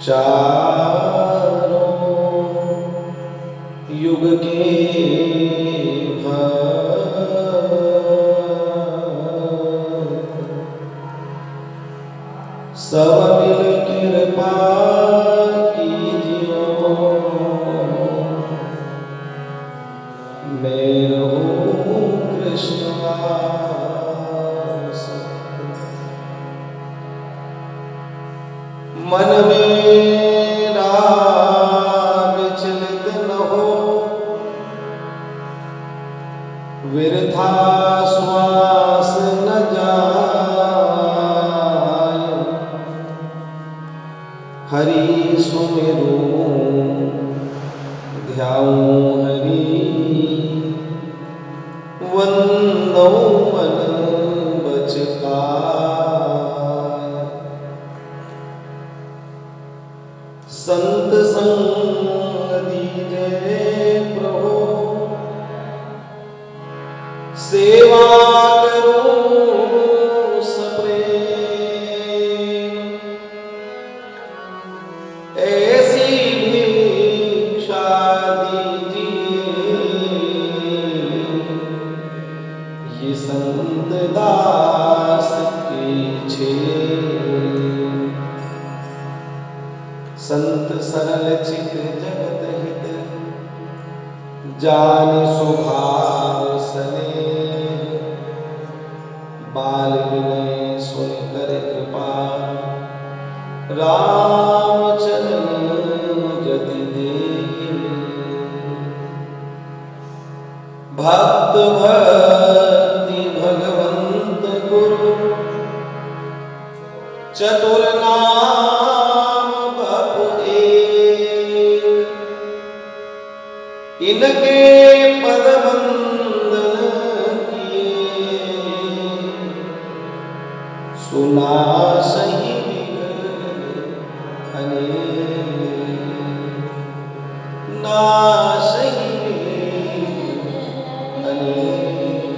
चारों युग के सब मिल कृपा कीजियो, मैं रहूं कृष्ण मन मेरा विचलित न हो, वृथा श्वास न जाए, हरि सुमिरूं ध्याऊं हरि, वंदौ मन बचकाय। संत संग दीजे प्रभु, सेवा करूं सप्रेम, ऐसी भिक्षा दीजिए, ये संत दास की छे। संत सरल चित जगत हित, जान स्वभाव सने, बाल विनय सुन कर कृपा, राम चरण गति दे। भक्त भक्ति भगवंत गुरु, चतुर नाम बपु एक, इनके पद वंदन किए, सुना सही विघ्न अनेक, नासहि विघ्न अनेक।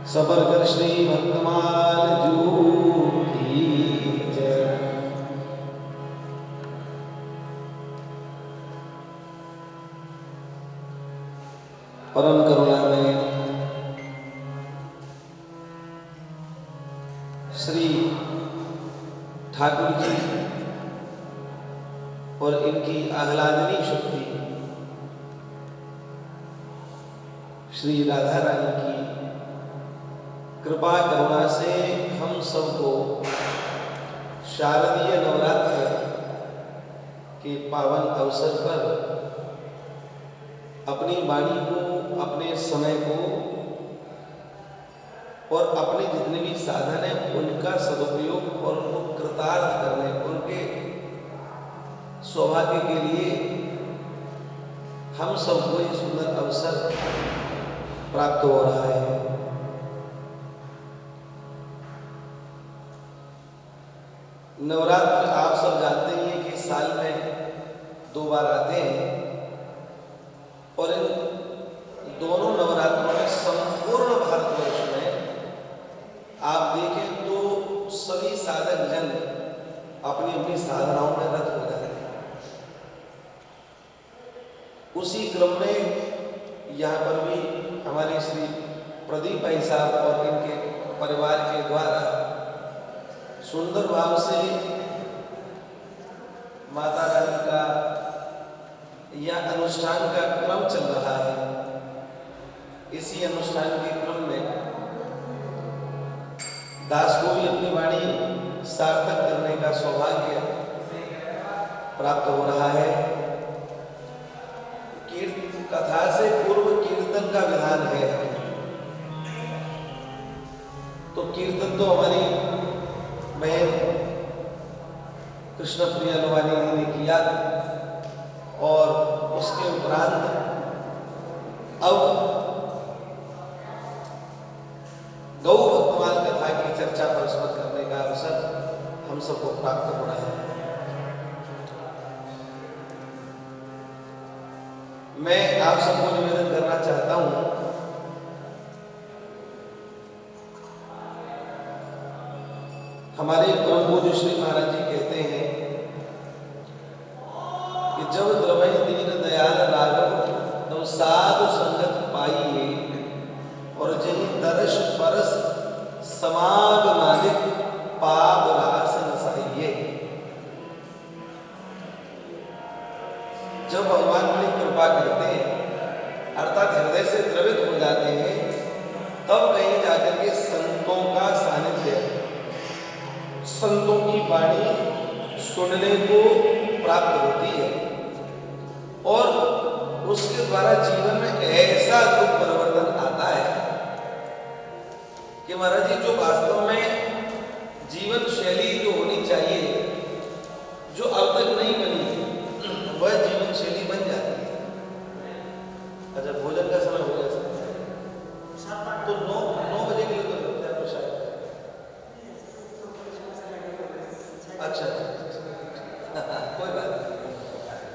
सबर कर श्री भक्तमाल जू की जय। परम करुणामय श्री ठाकुर जी और इनकी आह्लादनी शक्ति श्री राधा रानी की कृपा करुणा से हम सबको शारदीय नवरात्र के पावन अवसर पर अपनी वाणी को, अपने समय को और अपने जितने भी साधन है उनका सदुपयोग और उनको कृतार्थ करने, उनके सौभाग्य के लिए हम सबको ये सुंदर अवसर प्राप्त हो रहा है। नवरात्र आप सब जानते ही हैं कि साल में 2 बार आते हैं और इन दोनों नवरात्रों में संपूर्ण भारतवर्ष में आप देखें तो सभी साधक जन अपनी अपनी साधनाओं में रत हो जाते हैं। उसी क्रम में यहाँ पर भी हमारे श्री प्रदीप भाई साहब और इनके परिवार के द्वारा सुंदर भाव से माता रानी का यह अनुष्ठान का क्रम चल रहा है। इसी अनुष्ठान के क्रम में दास को भी अपनी वाणी सार्थक करने का सौभाग्य प्राप्त हो रहा है। कथा से पूर्व कीर्तन का विधान है, तो कीर्तन तो हमारी बहन कृष्ण प्रिया लोवानी ने किया और उसके उपरांत अब गौ भक्तमाल कथा की चर्चा परस्पर करने का अवसर हम सबको प्राप्त हो रहा है। मैं आप सबको निवेदन करना चाहता हूं, हमारे परम पूज्य श्री महाराज जी कहते हैं कि जब द्रवय दीन दयाल राघव तो साधु संगत पाइए और जही दर्श परस समाग मालिक पाप रास नसाइए। जब भगवान बड़ी कृपा करते हैं अर्थात हृदय से द्रवित हो जाते हैं, तब कहीं जाकर के संतों का सानिध्य, संतों की वाणी सुनने को प्राप्त होती है और उसके द्वारा जीवन में ऐसा दुख परिवर्तन आता है कि महाराज जी जो वास्तव में जीवन शैली जो होनी चाहिए, जो अब तक नहीं बनी, वह जीवन शैली बन जाती है। अच्छा, भोजन का समय हो गया सर, तो 9 बजे के लिए तो लगता है प्रसाद। अच्छा कोई बात नहीं,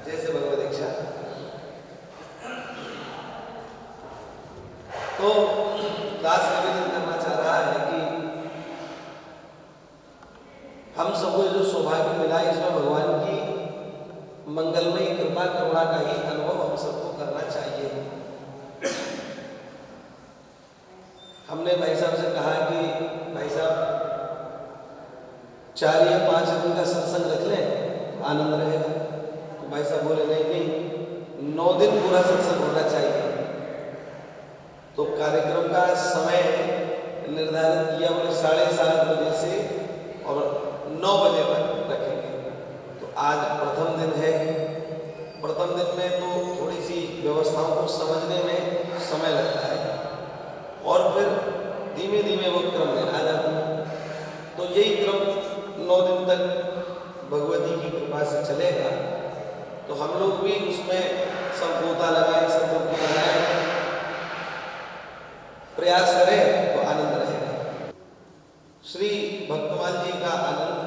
जैसे भगवत इच्छा। तो दास निवेदन करना चाह रहा है कि हम सबको जो सौभाग्य मिला इसमें भगवान की मंगलमयी कृपा करुणा का ही अनुभव हम सबको करना चाहिए। हमने भाई साहब से कहा कि भाई साहब 4 या 5 दिन का सत्संग रख लें, आनंद रहेगा। तो भाई साहब बोले नहीं, 9 दिन पूरा सत्संग होना चाहिए। तो कार्यक्रम का समय निर्धारित किया, बोले 7:30 बजे से और 9 बजे तक रखेंगे। तो आज प्रथम दिन है, प्रथम दिन में तो थोड़ी सी व्यवस्थाओं को समझने में समय लगता है और फिर धीमे धीमे वो क्रम में आ जाती है। तो यही क्रम 9 दिन तक भगवती की कृपा से चलेगा। तो हम लोग भी उसमें सब गोता लगाएं, सब डुबकी लगाएं, प्रयास करें तो आनंद रहेगा। श्री भक्तमाल जी का आनंद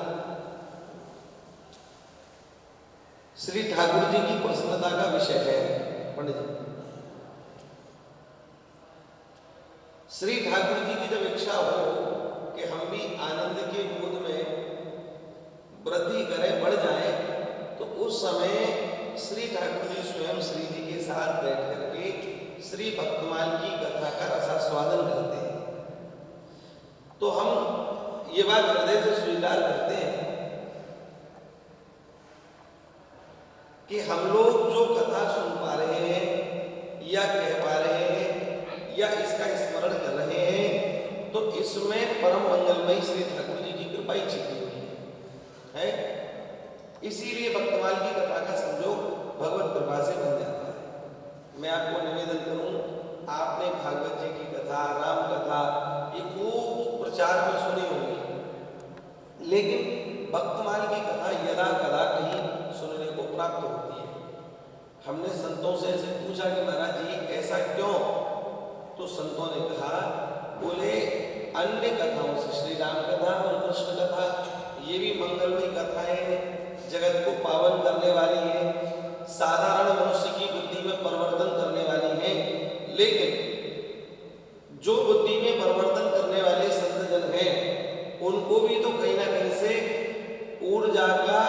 श्री ठाकुर जी की प्रसन्नता का विषय है। पंडित जी, श्री ठाकुर जी की जब इच्छा हो कि हम भी आनंद के बोध में वृद्धि करें, बढ़ जाएं, तो उस समय श्री ठाकुर जी स्वयं श्री जी के साथ बैठ करके श्री भक्तमाल की कथा का रसास्वादन करते हैं। तो हम ये बात हृदय से स्वीकार करते हैं कि हम लोग जो कथा सुन पा रहे हैं या कह पा रहे हैं या इसका स्मरण कर रहे हैं, तो इसमें परम मंगलमयी श्री ठाकुर जी की कृपा ही छिपी हुई है। इसीलिए भक्तमाल की कथा का संयोग भगवत कृपा से बन जाता है। मैं आपको निवेदन करूं, आपने भागवत जी की कथा, राम कथा ये खूब प्रचार में सुनी होगी, लेकिन भक्तमाल की कथा यदा कदा कहीं सुनने को प्राप्त होती है। हमने संतों से ऐसे पूछा कि महाराज जी ऐसा क्यों? तो संतों ने कहा, बोले अन्य कथाओं से, श्री राम कथा और कृष्ण कथा ये भी मंगलमयी कथाएं हैं, जगत को पावन करने वाली है, साधारण मनुष्य की बुद्धि में परिवर्तन करने वाली है। लेकिन जो बुद्धि में परिवर्तन करने वाले संत जन हैं, उनको भी तो कहीं ना कहीं से ऊर्जा का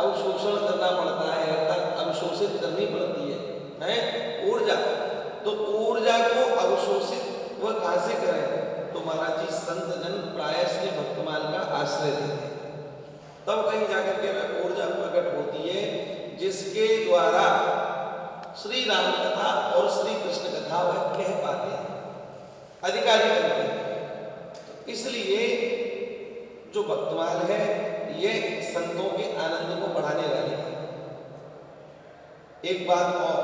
अवशोषण करना पड़ता है, अर्थात अवशोषित करनी पड़ती है ऊर्जा। तो ऊर्जा को अवशोषित वह कहां से करें? तो महाराज जी संत जन प्राय श्री भक्तमाल का आश्रय लेते हैं, तब कहीं जाकर के वह ऊर्जा प्रकट होती है जिसके द्वारा श्री राम कथा और श्री कृष्ण कथा वह कह पाते हैं, अधिकारी बनते हैं। इसलिए जो भक्तमाल है ये संतों के आनंद को बढ़ाने वाली है। एक बात और,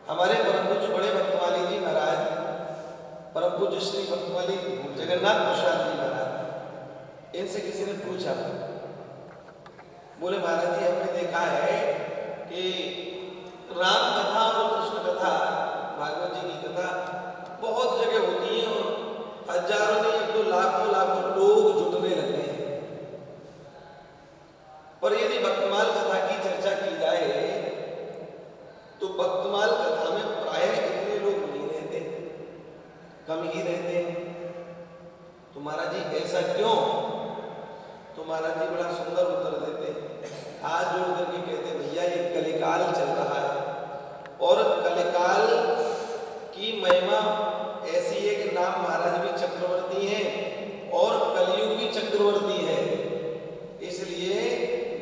हमारे परम पूज्य बड़े भक्तमाली जी महाराज, परम पूज्य श्री भक्तमाली जगन्नाथ प्रसाद जी महाराज, इनसे किसी ने पूछा, बोले महाराज जी हमने देखा है कि राम कथा और कृष्ण कथा, भागवत जी की कथा बहुत जगह होती है और हजारों नहीं तो लाखों लाखों लोग जुटने लगे हैं, पर यदि भक्तमाल कथा की चर्चा की जाए तो भक्तमाल कथा में प्रायः इतने लोग नहीं रहते, कम ही रहते हैं। तो महाराज जी ऐसा क्यों? महिमा ऐसी है कि नाम महाराज भी चक्रवर्ती हैं और कलयुग भी चक्रवर्ती है। इसलिए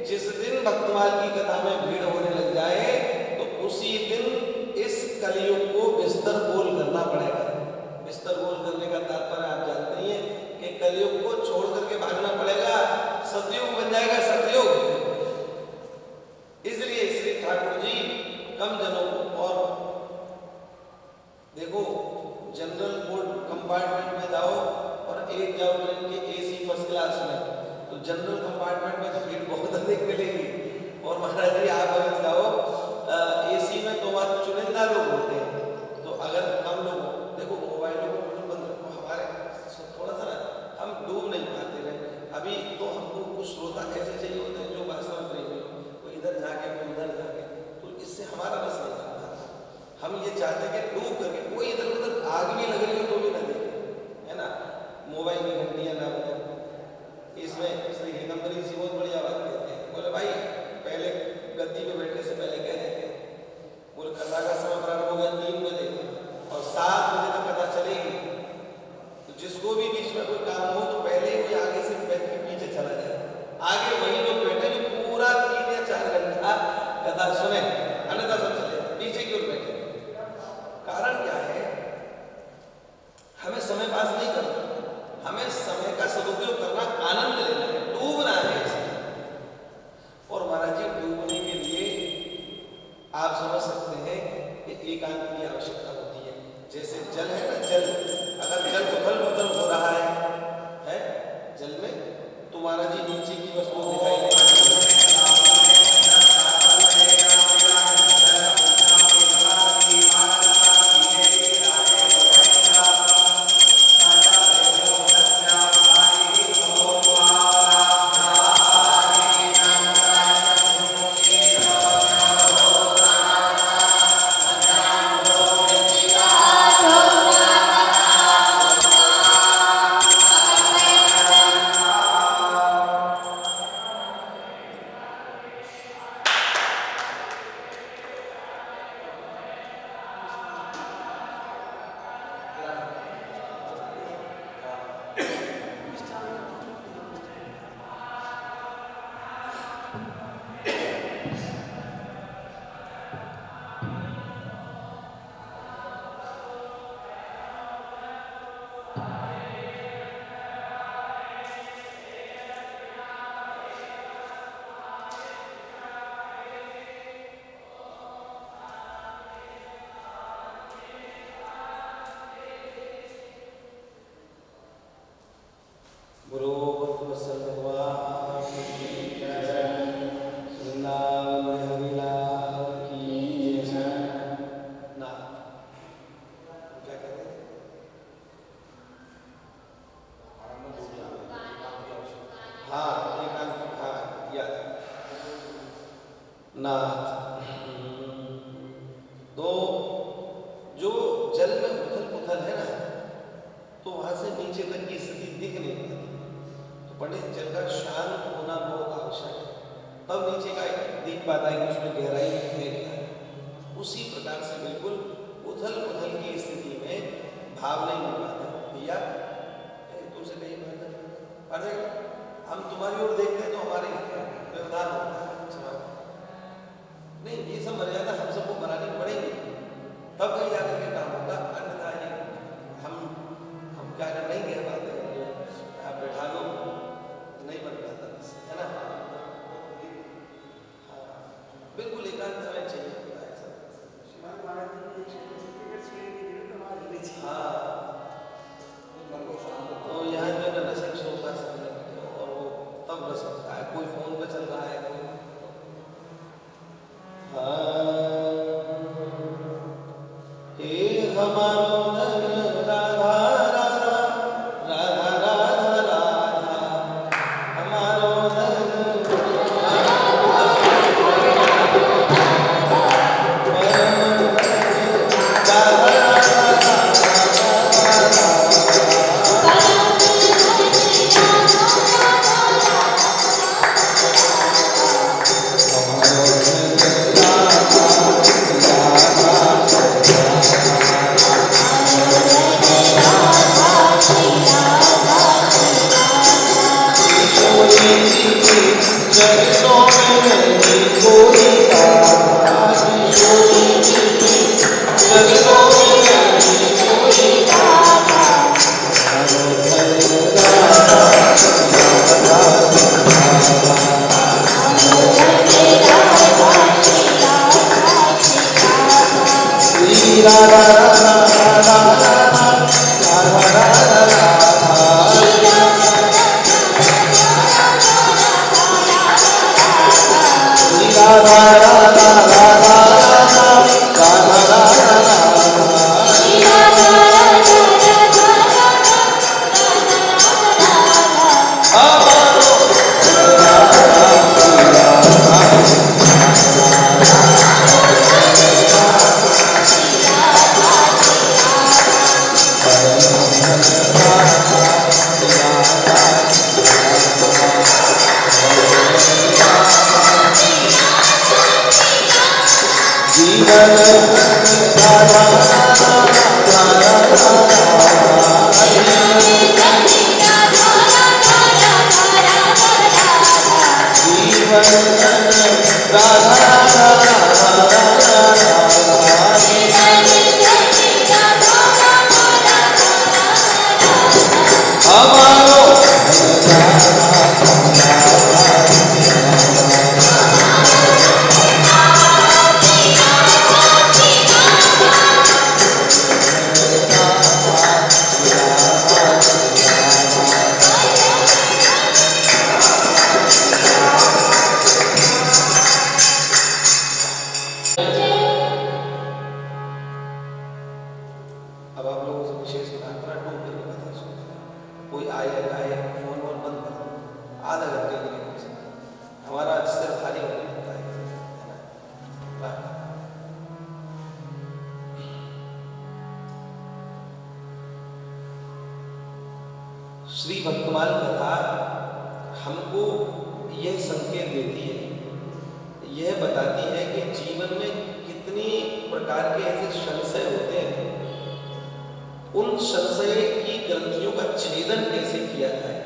जिस दिन भक्तमाल की कथा में भीड़ होने लग जाए तो उसी दिन इस कलयुग को बिस्तर गोल करना पड़ेगा। बिस्तर गोल करने का तात्पर्य आप जानते ही हैं कि कलयुग को छोड़ करके भागना पड़ेगा, सतयुग बन जाएगा, सतयुग। इसलिए श्री ठाकुर जी कम जनों को, और देखो जनरल कंपार्टमेंट में जाओ और एक जाओ ट्रेन के एसी फर्स्ट क्लास में, तो जनरल कंपार्टमेंट में तो भीड़ बहुत अधिक मिलेगी। और महाराज जी आप अगर जाओ एसी में तो वहाँ चुनिंदा लोग होते हैं, तो अगर कम लोग, देखो मोबाइलों को बिल्कुल बंद रखो, हमारे थोड़ा सा ना हम डूब नहीं पाते रहे। अभी तो हमको कुछ श्रोता ऐसे चाहिए होते हैं जो वास्तव में प्रेमी हो, कोई इधर जाके कोई उधर जाके, तो इससे हमारा बस नहीं बनता। हम ये चाहते हैं कि डूब करके कोई इधर उधर आग भी लग रही हो तो भी ना देखे, है ना, मोबाइल की घंटियां ना बजे। इसमें श्री हेमंतरी जी बहुत बढ़िया बात कहते हैं, बोले भाई पहले गद्दी पे बैठने से पहले कह देते हैं, बोले कथा का समय प्रारंभ हो गया 3 बजे और 7 बजे तक कथा चलेगी, तो जिसको भी बीच में कोई काम हो तो पहले ही कोई आगे से बैठ के पीछे चला जाए, आगे वही लोग बैठे जो पूरा 3 या 4 घंटा कथा सुने, अन्यथा सब चले पीछे की ओर बैठे। कारण क्या है? हमें समय पास नहीं करना, हमें समय का सदुपयोग करना, आनंद लेना है, डूबना है इसमें। और महाराज जी डूबने के लिए आप समझ सकते हैं कि एकांत की आवश्यकता होती है। जैसे जल है ना, जल, अगर जल उथल पुथल हो रहा है जल में, तो महाराज जी नीचे की वस्तु दिखाई नहीं हमारा श्री भक्तमाल कथा हमको यह संकेत देती है, यह बताती है कि जीवन में कितनी प्रकार के ऐसे संशय होते हैं, उन संशय की ग्रंथियों का छेदन कैसे किया जाए,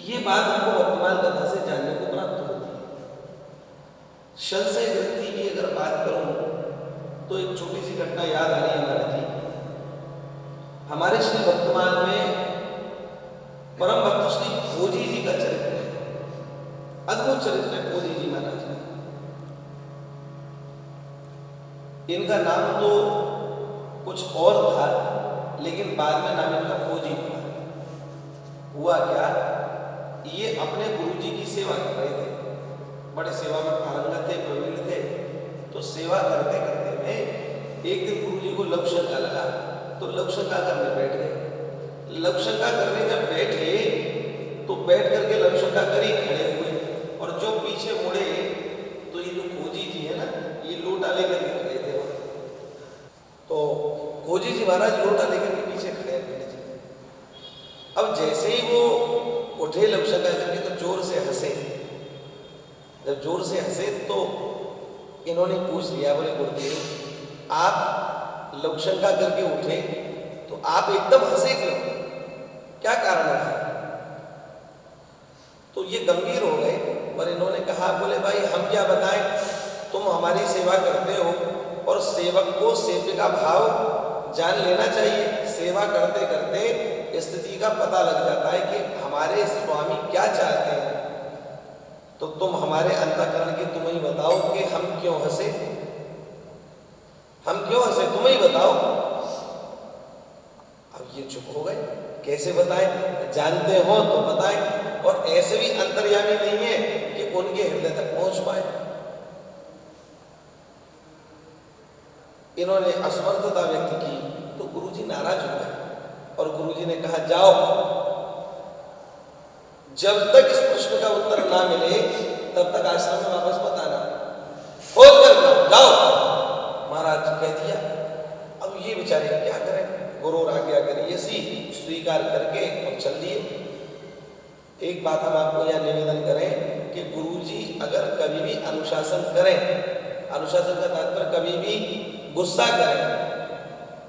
ये बात हमको वर्तमान कथा से जानने को प्राप्त होती है। संशय ग्रंथि की अगर बात करूं तो एक छोटी सी घटना याद आ रही है महाराज जी। हमारे श्री वर्तमान में परम भक्त श्री खोजी जी का चरित्र है, अद्भुत चरित्र है खोजी जी महाराज का। इनका नाम तो कुछ और था, लेकिन बाद में नाम इनका खोजी हुआ। हुआ क्या, ये अपने गुरु जी की सेवा कर रहे थे, बड़े सेवा में पारंगत थे, प्रवीण थे। तो सेवा करते करते में एक दिन गुरु जी को लवशंका लगा, तो लवशंका करने बैठ गए। लवशंका करने जब बैठे तो बैठ करके लवशंका करी खड़े हुए, और जो पीछे मुड़े तो ये जो खोजी जी है ना, ये लोटा लेकर के खड़े थे वहां। तो खोजी जी महाराज लोटा लेकर के पीछे खड़े थे। अब जैसे ही वो उठे लवशंका करके तो जोर से हंसे। जब जोर से हंसे तो इन्होंने पूछ लिया, बोले गुरुदेव आप लवशंका करके उठे तो आप एकदम हंसे क्यों, क्या कारण है? तो ये गंभीर हो गए और इन्होंने कहा, बोले भाई हम क्या बताएं, तुम हमारी सेवा करते हो और सेवक को सेव्य का भाव जान लेना चाहिए। सेवा करते करते स्थिति का पता लग जाता है कि हमारे स्वामी क्या चाहते हैं। तो तुम हमारे अंतःकरण की तुम ही बताओ कि हम क्यों हंसे, हम क्यों हंसे, तुम ही बताओ। अब ये चुप हो गए, कैसे बताएं, जानते हो तो बताएं। और ऐसे भी अंतर्यामी नहीं है कि उनके हृदय तक पहुंच पाए। इन्होंने असमर्थता व्यक्त की तो गुरुजी नाराज हो गए और गुरुजी ने कहा, जाओ जब तक इस प्रश्न का उत्तर ना मिले तब तक आश्रम में वापस मत आना, खोज कर जाओ। महाराज कह दिया। अब ये बेचारे क्या करें, गुरु आज्ञा करिए सी स्वीकार करके और चल दिए। एक बात हम आपको यह निवेदन करें कि गुरुजी अगर कभी भी अनुशासन करें, अनुशासन का तात्पर्य कभी भी गुस्सा करें,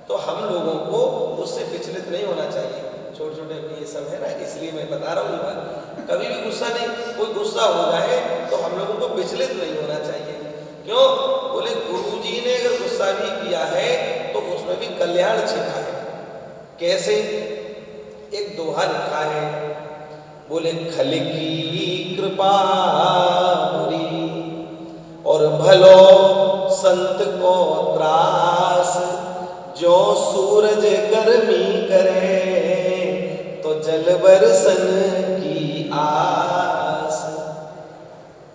तो हम लोगों को उससे विचलित नहीं होना चाहिए। छोटे छोटे ये सब है ना, इसलिए मैं बता रहा हूँ ये बात। कभी भी गुस्सा नहीं, कोई गुस्सा हो जाए तो हम लोगों को विचलित नहीं होना चाहिए। क्यों, बोले गुरुजी ने अगर गुस्सा भी किया है तो उसमें भी कल्याण छिपा है। कैसे, एक दोहा लिखा है, बोले खल की कृपा बुरी और भलो संत को त्रास, जो सूरज गर्मी करे तो जल बरसन की आस।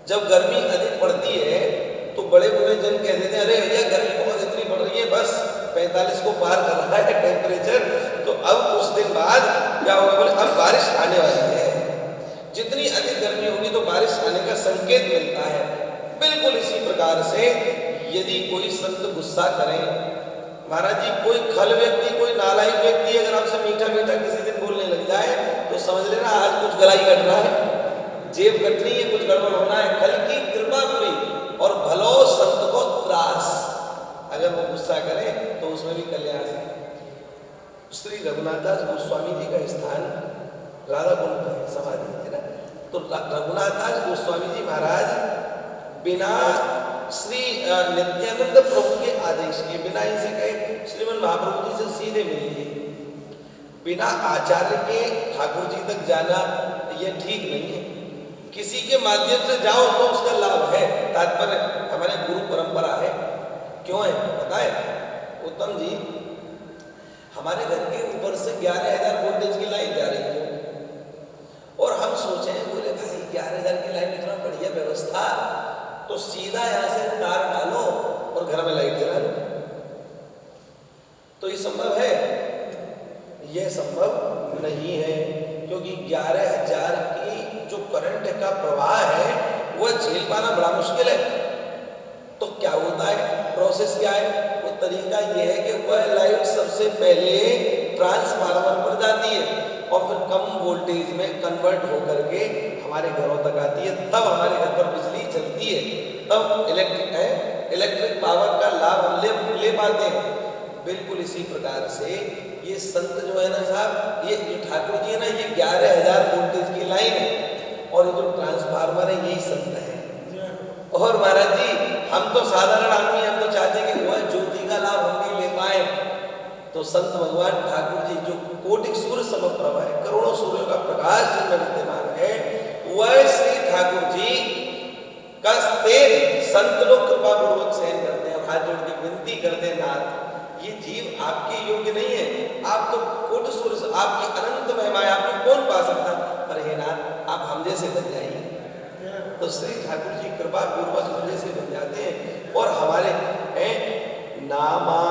जब गर्मी अधिक पड़ती है तो बड़े बूढ़े जन कह देते हैं, अरे भैया गर्मी बहुत इतनी बढ़ रही है, बस 45 को पार कर रहा है टेम्परेचर, तो अब कुछ दिन बाद क्या होगा, बोले अब बारिश आने वाली है। जितनी अधिक गर्मी होगी तो बारिश आने का संकेत मिलता है। बिल्कुल इसी प्रकार से यदि कोई संत गुस्सा करे, महाराज जी कोई खल व्यक्ति, कोई नालायक व्यक्ति अगर आपसे मीठा मीठा किसी दिन बोलने लग जाए तो समझ लेना आज कुछ गलाई कट रहा है, जेब कटनी है, कुछ गड़बड़ होना है। खल की कृपा बुरी और भलो संत को त्रास, अगर वो गुस्सा करे तो उसमें भी कल्याण है। श्री रघुनाथदास गोस्वामी जी का स्थान राधा कुंड है, समाधि है ना। तो रघुनाथदास गोस्वामी जी महाराज बिना श्री नित्यानंद प्रभु के आदेश के, बिना इसे कहे श्रीमन महाप्रभु जी से सीधे मिलिए, बिना आचार्य के ठाकुर जी तक जाना ये ठीक नहीं है। किसी के माध्यम से जाओ तो उसका लाभ है, तात्पर्य हमारे गुरु परंपरा है। क्यों है पता है उत्तम जी, हमारे घर के ऊपर से 11,000 वोल्टेज की लाइन जा रही है और हम सोचे बोले भाई 11,000 की लाइन इतना बढ़िया व्यवस्था, तो सीधा यहाँ से तार डालो और घर में लाइट जला लो। तो ये संभव है? यह संभव नहीं है, क्योंकि 11,000 की जो करंट का प्रवाह है वह झेल पाना बड़ा मुश्किल है। तो क्या होता है, प्रोसेस क्या है? वो तरीका यह है कि वह लाइट सबसे पहले ट्रांसफार्मर पर जाती है और फिर कम वोल्टेज में कन्वर्ट होकर के हमारे घरों तक आती है, तब हमारे घर पर बिजली चलती है, तब इलेक्ट्रिक पावर का लाभ हम ले पाते हैं। बिल्कुल इसी प्रकार से ये संत जो है ना साहब, ये जो ठाकुर जी है ना, ये 11,000 वोल्टेज की लाइन है और ये जो ट्रांसफार्मर है यही संत है। और महाराज जी हम तो साधारण आदमी, हम तो चाहते हैं कि वह ज्योति का लाभ हम भी ले पाए। तो संत भगवान ठाकुर जी जो कोटि सूर्य समप्रभ है, करोड़ों सूर्यों का प्रकाश जिनमें विद्यमान है, वह श्री ठाकुर जी का तेज संत लोग कृपा पूर्वक सहन करते हैं और हाथ जोड़ के विनती करते हैं, नाथ ये जीव आपके योग्य नहीं है, आप तो कोटि सूर्य, आपकी अनंत महिमा है, आपको कौन पा सकता, पर हे नाथ आप हम जैसे बन जाइए। तो श्री ठाकुर जी कृपा पूर्वक हम जैसे बन जाते हैं और हमारे नामा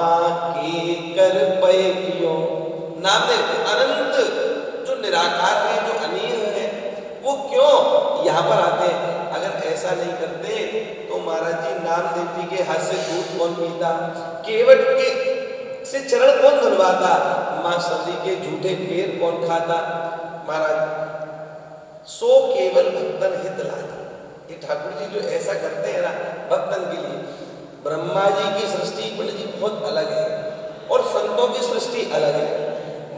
के कर पय पियो, नाम दे अनंत जो निराकार है, जो अनील है, वो क्यों यहाँ पर आते हैं? अगर ऐसा नहीं करते तो महाराज जी नामदेव जी के हाथ से दूध कौन पीता, केवट के से चरण कौन धुलवाता, मां सती के झूठे पैर कौन खाता? महाराज सो केवल भक्तन हित लागे। ये ठाकुर जी जो ऐसा करते हैं ना भक्तन के लिए, ब्रह्मा जी की सृष्टि पंडित जी बहुत अलग है और संतों की सृष्टि अलग है।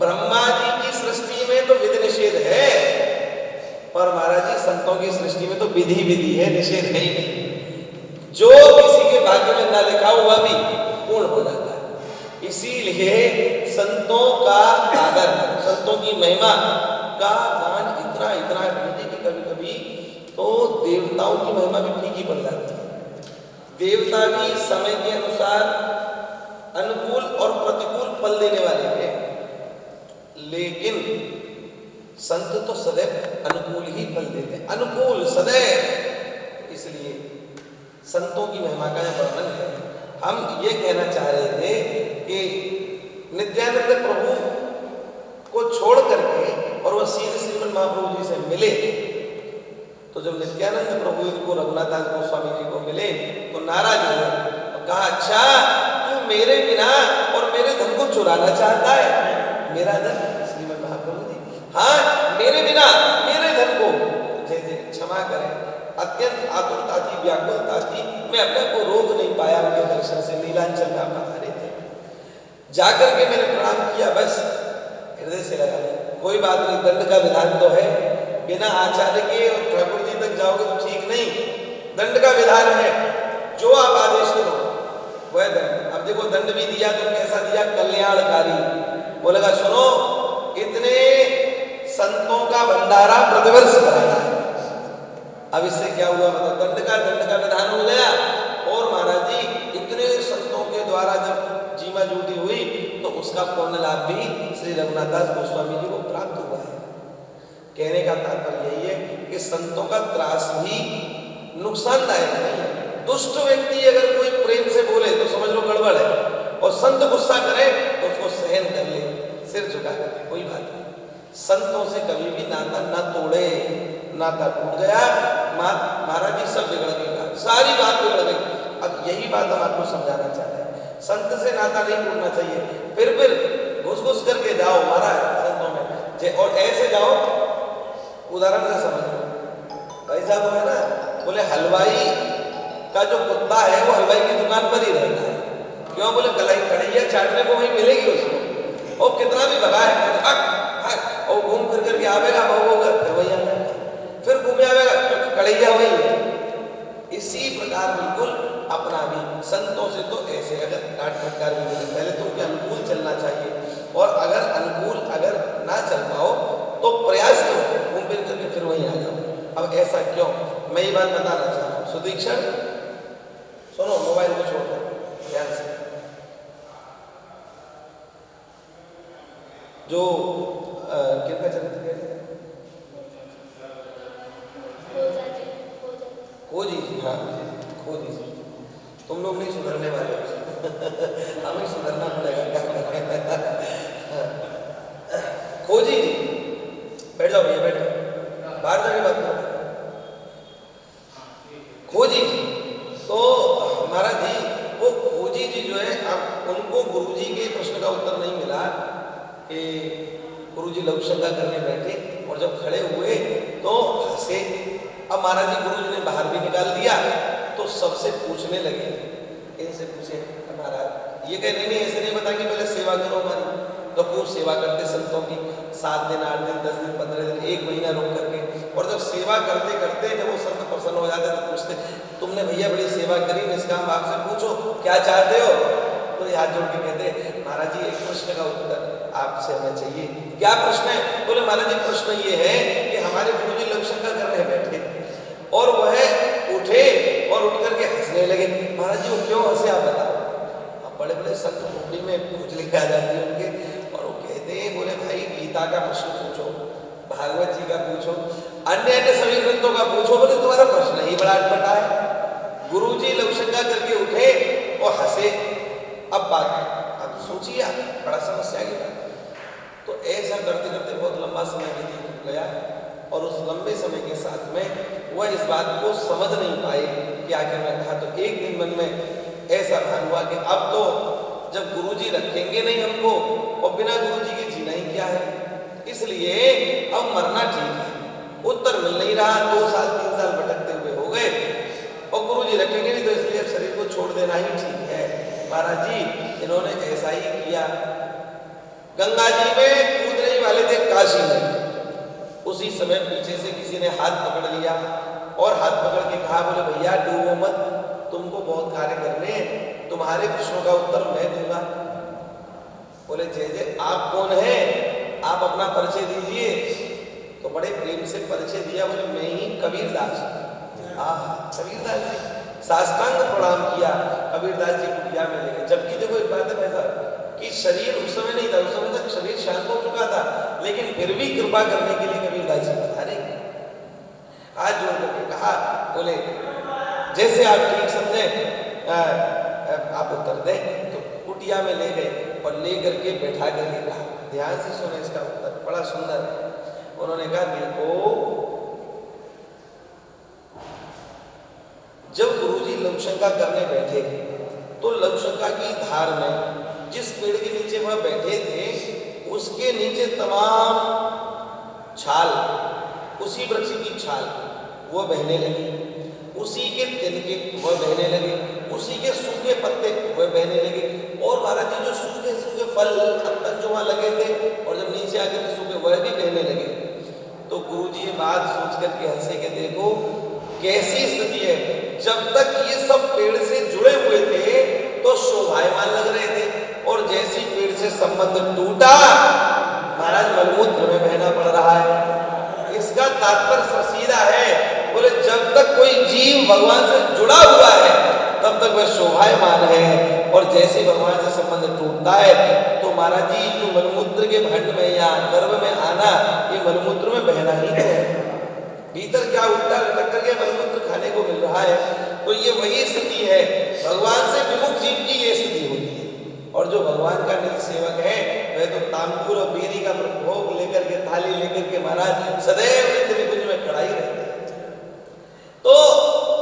ब्रह्मा जी की सृष्टि में तो विधि निषेध है, पर महाराज जी संतों की सृष्टि में तो विधि है, निषेध है ही नहीं। जो किसी के भाग्य में ना लिखा हुआ भी पूर्ण हो जाता है। इसीलिए संतों का आदर, संतों की महिमा का गान इतना कीजिए कि कभी कभी तो देवताओं की महिमा भी फीकी पड़ जाती है। देवता भी समय के अनुसार अनुकूल और प्रतिकूल फल देने वाले हैं, लेकिन संत तो सदैव अनुकूल ही फल देते हैं, अनुकूल सदैव। इसलिए संतों की महिमा का यह वर्णन है। हम ये कहना चाह रहे थे कि नित्यानंद प्रभु को छोड़ करके और वह सीधे श्रीमन महाप्रभु जी से मिले, तो जब नित्यानंद प्रभु इनको रघुनाथदास गोस्वामी जी को मिले तो नाराज हुए और कहा, अच्छा तू मेरे बिना और मेरे धन को चुराना चाहता है? मेरा धन? श्रीमन महाप्रभु जी, हाँ मेरे बिना मेरे धन को, जय क्षमा करें, अत्यंत आतुरता थी, व्याकुलता थी, मैं अपने को रोक नहीं पाया उनके दर्शन से। नीलांचल में आप पधारे थे, जाकर के मैंने प्रणाम किया, बस हृदय से लगा लिया, कोई बात नहीं, दंड का विधान तो है, बिना आचार्य के और ठाकुर जी तक जाओगे तो ठीक नहीं, दंड का विधान है, जो आप आदेश करो वह दंड। अब देखो दंड भी दिया तो कैसा दिया, कल्याणकारी। बोलेगा सुनो, इतने संतों का भंडारा प्रतिवर्ष कराना है। अब इससे क्या हुआ मतलब, दंड का विधान हो गया और महाराज जी इतने संतों के द्वारा जब जीमा जूटी हुई तो उसका पूर्ण लाभ भी श्री रघुनाथदास गोस्वामी जी को प्राप्त हुआ है। कहने का तात्पर्य यही है कि संतों का त्रास भी नुकसानदायक नहीं है। दुष्ट व्यक्ति अगर कोई प्रेम से बोले तो समझ लो गड़बड़ है, और संत गुस्सा करे तो उसको सहन कर ले, सिर झुका करके, कोई बात नहीं। संतों से कभी भी नाता ना तोड़े, नाता टूट गया महाराज जी सब बिगड़ गई, सारी बात बिगड़ गई। अब यही बात हम आपको समझाना चाह रहे हैं, संत से नाता नहीं टूटना चाहिए। फिर घुस घुस करके जाओ महाराज संतों में, और ऐसे जाओ, उदाहरण से समझ लो, भाई साहब है ना, बोले हलवाई का जो कुत्ता है वो हलवाई की दुकान पर ही रहता है, क्यों? बोले कढ़ैया चाटने को वहीं मिलेगी उसको, और कितना भी भगा है और घूम फिर करके आवेगा, फिर वही आवेगा, फिर घूमे आवेगा, क्योंकि कढ़ैया वही है। इसी प्रकार बिल्कुल अपना भी संतों से तो ऐसे अगर डांट फटकार भी मिले, पहले तो उनके अनुकूल चलना चाहिए, और अगर अनुकूल अगर समीक्षण, सुनो मोबाइल को छोड़ दो ध्यान से। जो किनका चरित्र है? खोजी जी, हाँ खोजी जी। तुम लोग नहीं सुधरने वाले हमें सुधरना पड़ेगा, क्या करें। खोजी जी, बैठ जाओ भैया, बैठ जाओ, बाहर जाके बात करो। खोजी जी, तो महाराज जी वो खोजी जी जो है, अब उनको गुरुजी के प्रश्न का उत्तर नहीं मिला कि गुरुजी लघुशंका करने बैठे और जब खड़े हुए तो हंसे। अब महाराज जी गुरुजी ने बाहर भी निकाल दिया तो सबसे पूछने लगे, इनसे पूछे महाराज, ये कह नहीं ऐसे नहीं बता कि पहले सेवा करो हमारी, तो क्यों सेवा करते संतों की 7 दिन 8 दिन 10 दिन 15 दिन 1 महीना रुक करके, और जब सेवा करते करते जब वो संत प्रसन्न हो जाते तो पूछते तुमने भैया बड़ी सेवा करी, निष्काम भाव से पूछो क्या चाहते हो। तो हाथ जोड़ के कहते महाराज जी एक प्रश्न का उत्तर आपसे हमें चाहिए। क्या प्रश्न है? बोले महाराज जी प्रश्न ये है कि हमारे गुरुजी लघुशंका करने बैठे और वह उठे और उठ करके हंसने लगे। महाराज जी वो क्यों हंसे आप बताओ। अब बड़े बड़े संत खोपड़ी में खुजली आ जाती है उनके, और वो कहते हैं बोले भाई गीता का प्रश्न पूछो, भागवत जी का पूछो, अन्य अन्य सभी ग्रंथों का पूछो, बोले तुम्हारा प्रश्न ही बड़ा अटपटा है। गुरुजी लघुशंका करके उठे और हंसे। अब बात सोचिए बड़ा समस्या की बात। तो ऐसा करते करते बहुत लंबा समय व्यतीत गया और उस लंबे समय के साथ में वह इस बात को समझ नहीं पाए कि आखिर में कहा। तो एक दिन मन में ऐसा भान हुआ कि अब तो जब गुरुजी रखेंगे नहीं हमको और बिना गुरुजी के जीना ही क्या है, इसलिए अब मरना ठीक है। उत्तर मिल नहीं रहा, 2 साल 3 साल भटकते हुए हो गए और गुरुजी रखेंगे नहीं तो इसलिए शरीर को छोड़ देना ही ठीक है। महाराज जी इन्होंने ऐसा ही किया। गंगा जी में कूदने वाले थे काशी में, उसी समय पीछे से किसी ने हाथ पकड़ लिया और हाथ पकड़ के कहा बोले भैया डूबो मत, तुमको बहुत कार्य करने, तुम्हारे प्रश्नों का उत्तर मैं दूंगा। बोले जय जय आप कौन है, आप अपना परिचय दीजिए। तो बड़े प्रेम से परिचय दिया, बोले मैं ही कबीरदास। कबीरदास जी साष्टांग प्रणाम किया, कबीरदास जी कुटिया में लेके। जबकि देखो एक बात है भाई साहब कि शरीर उस समय नहीं था, उस समय तक शरीर शांत हो चुका था, लेकिन फिर भी कृपा करने के लिए कबीरदास जी पधारे, हाथ जोड़ करके कहा बोले जैसे आप ठीक समझे आप उत्तर दें। तो कुटिया में ले गए और ले करके बैठा करके कहा, ध्यान से सुने इसका उत्तर बड़ा सुंदर है। उन्होंने कहा देखो जब गुरुजी लघुशंका करने बैठे तो लघुशंका की धार में जिस पेड़ के नीचे वह बैठे थे उसके नीचे तमाम छाल, उसी वृक्ष की छाल वह बहने लगी, उसी के तिनके वह बहने लगे, उसी के सूखे पत्ते वह बहने लगे। और महाराज जी जो सूखे सूखे फल अब तक जो वहाँ लगे थे और जब नीचे आकर के सूखे वह भी बहने लगे। तो गुरुजी ये बात सोच करके हंसे के देखो कैसी स्थिति है, जब तक ये सब पेड़ से जुड़े हुए थे तो शोभायमान लग रहे थे और जैसी पेड़ से संबंध टूटा महाराज मलमूत्र में बहना पड़ रहा है। इसका तात्पर्य सीधा है, बोले जब तक कोई जीव भगवान से जुड़ा हुआ है तब तक वह शोभायमान है और जैसे भगवान से संबंध टूटता है तो महाराज जी जो मलमूत्र के भंड में या गर्भ में आना ये मलमूत्र में बहना ही है। भीतर क्या उल्टा लटक करके मलमूत्र खाने को मिल रहा है। तो ये वही स्थिति है, भगवान से विमुख जीव की ये स्थिति होती है। और जो भगवान का निज सेवक है वह तो तांबूल और बीड़ी का भोग लेकर के थाली लेकर के महाराज सदैव नित्य निकुंज में खड़ा ही रहता है। तो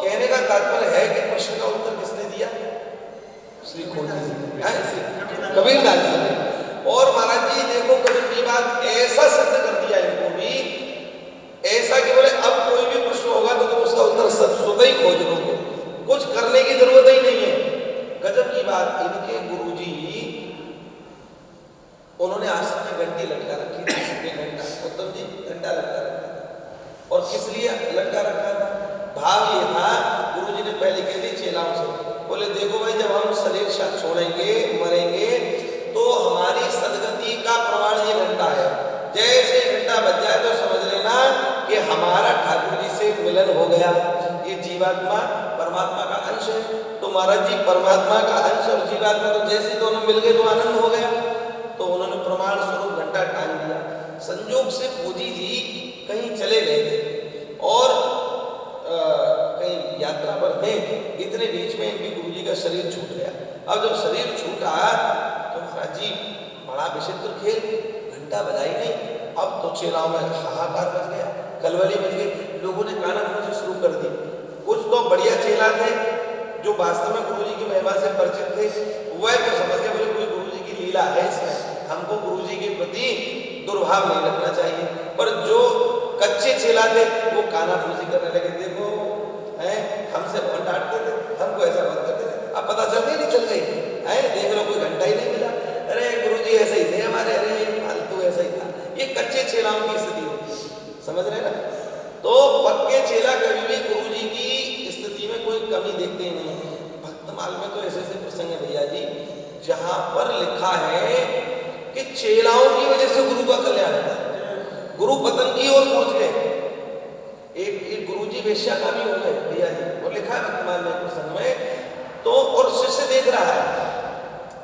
कहने का तात्पर्य है कि प्रश्न का उत्तर किसने दिया? श्री खोजी जी, कबीरदास जी ने। और महाराज जी देखो गजब की बात, ऐसा सिद्ध कर दिया इनको भी, ऐसा कि बोले अब कोई भी प्रश्न होगा तो तुम उसका उत्तर स्वतः ही खोज लोगे, कुछ करने की जरूरत ही नहीं है। गजब की बात, इनके गुरुजी उन्होंने आश्रम में घंटी लटका रखी थी, घंटा उत्तम जी घंटा लटका रखा था। और किस लिए लटका रखा था? भाव ये था, गुरुजी ने पहले कह दी चेलाओं से, बोले देखो भाई जब हम शरीर छोड़ेंगे मरेंगे तो हमारी सदगति का प्रमाण ये घंटा है। जैसे घंटा बज जाए तो समझ लेना कि हमारा ठाकुर जी से मिलन हो गया। ये जीवात्मा परमात्मा का अंश है। तो महाराज जी परमात्मा का अंश और जीवात्मा तो जैसे दोनों मिल गए तो आनंद हो गया। तो उन्होंने प्रमाण स्वरूप घंटा टांग दिया। संजोग से फौजी जी कहीं चले गए थे और कहीं यात्रा पर थे, इतने बीच में इनके गुरु जी का शरीर छूट गया। अब जब शरीर छूटा तो महाराज जी बड़ा विचित्र खेल, घंटा बजाई नहीं। अब तो चेलाओं में हाहाकार मच गया, कलवली मच गई, लोगों ने कानाफूसी शुरू कर दी। कुछ तो बढ़िया चेला थे जो वास्तव में गुरु जी की महिमा से परिचित थे, वह तो समझ गए बोले कोई गुरु जी की लीला है इसमें, हमको गुरु जी के प्रति दुर्भाव नहीं रखना चाहिए। पर जो कच्चे चेला थे वो कानाफूसी करने लगे, देखो है हमसे बहुत डांटते थे, हमको ऐसा मत करते थे, अब पता चल गई नहीं चल गई है, देख लो कोई घंटा ही नहीं मिला, अरे गुरु जी ऐसे ही थे हमारे, अरे फालतू ऐसा ही था। ये कच्चे चेलाओं की स्थिति होती है, समझ रहे ना। तो पक्के चेला कभी भी गुरु जी की स्थिति में कोई कमी देखते ही नहीं। भक्तमाल में तो ऐसे ऐसे प्रसंग है भैया जी जहां पर लिखा है कि चेलाओं की वजह से गुरु का कल्याण है, गुरु पतन की ओर पहुंच गए। एक गुरु जी वेश्याकामी हो गए भैया जी, वो लिखा है भक्तमाल में प्रसंग में। तो और शिष्य देख रहा है,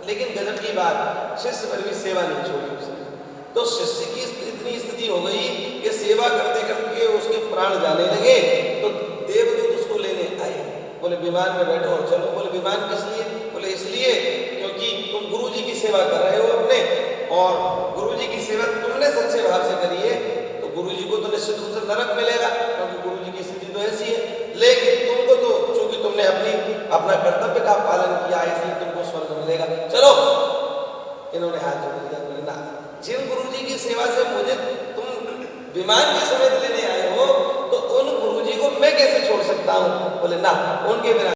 लेकिन गजब की बात शिष्य पर भी सेवा नहीं छोड़ी उसने। तो शिष्य की इतनी स्थिति हो गई कि सेवा करते करते उसके प्राण जाने लगे। तो देवदूत उसको लेने आए, बोले विमान में बैठो और चलो। बोले विमान किस लिए? बोले इसलिए क्योंकि तुम गुरु जी की सेवा कर रहे हो अपने, और गुरु जी की सेवा तुमने सच्चे भाव से करी है तो गुरु जी को तो निश्चित रूप से नरक मिलेगा, क्योंकि गुरु जी की स्थिति तो ऐसी है। लेकिन तुमको तो चूंकि तुमने अपना कर्तव्य का पालन किया है इसलिए तुमको स्वर्ग मिलेगा, चलो। इन्होंने हाथ जोड़ दिया, बोले ना, जिन गुरु जी की सेवा से मुझे तुम विमान के समेत लेने आए हो तो उन गुरु जी को मैं कैसे छोड़ सकता हूँ? बोले ना, उनके बिना।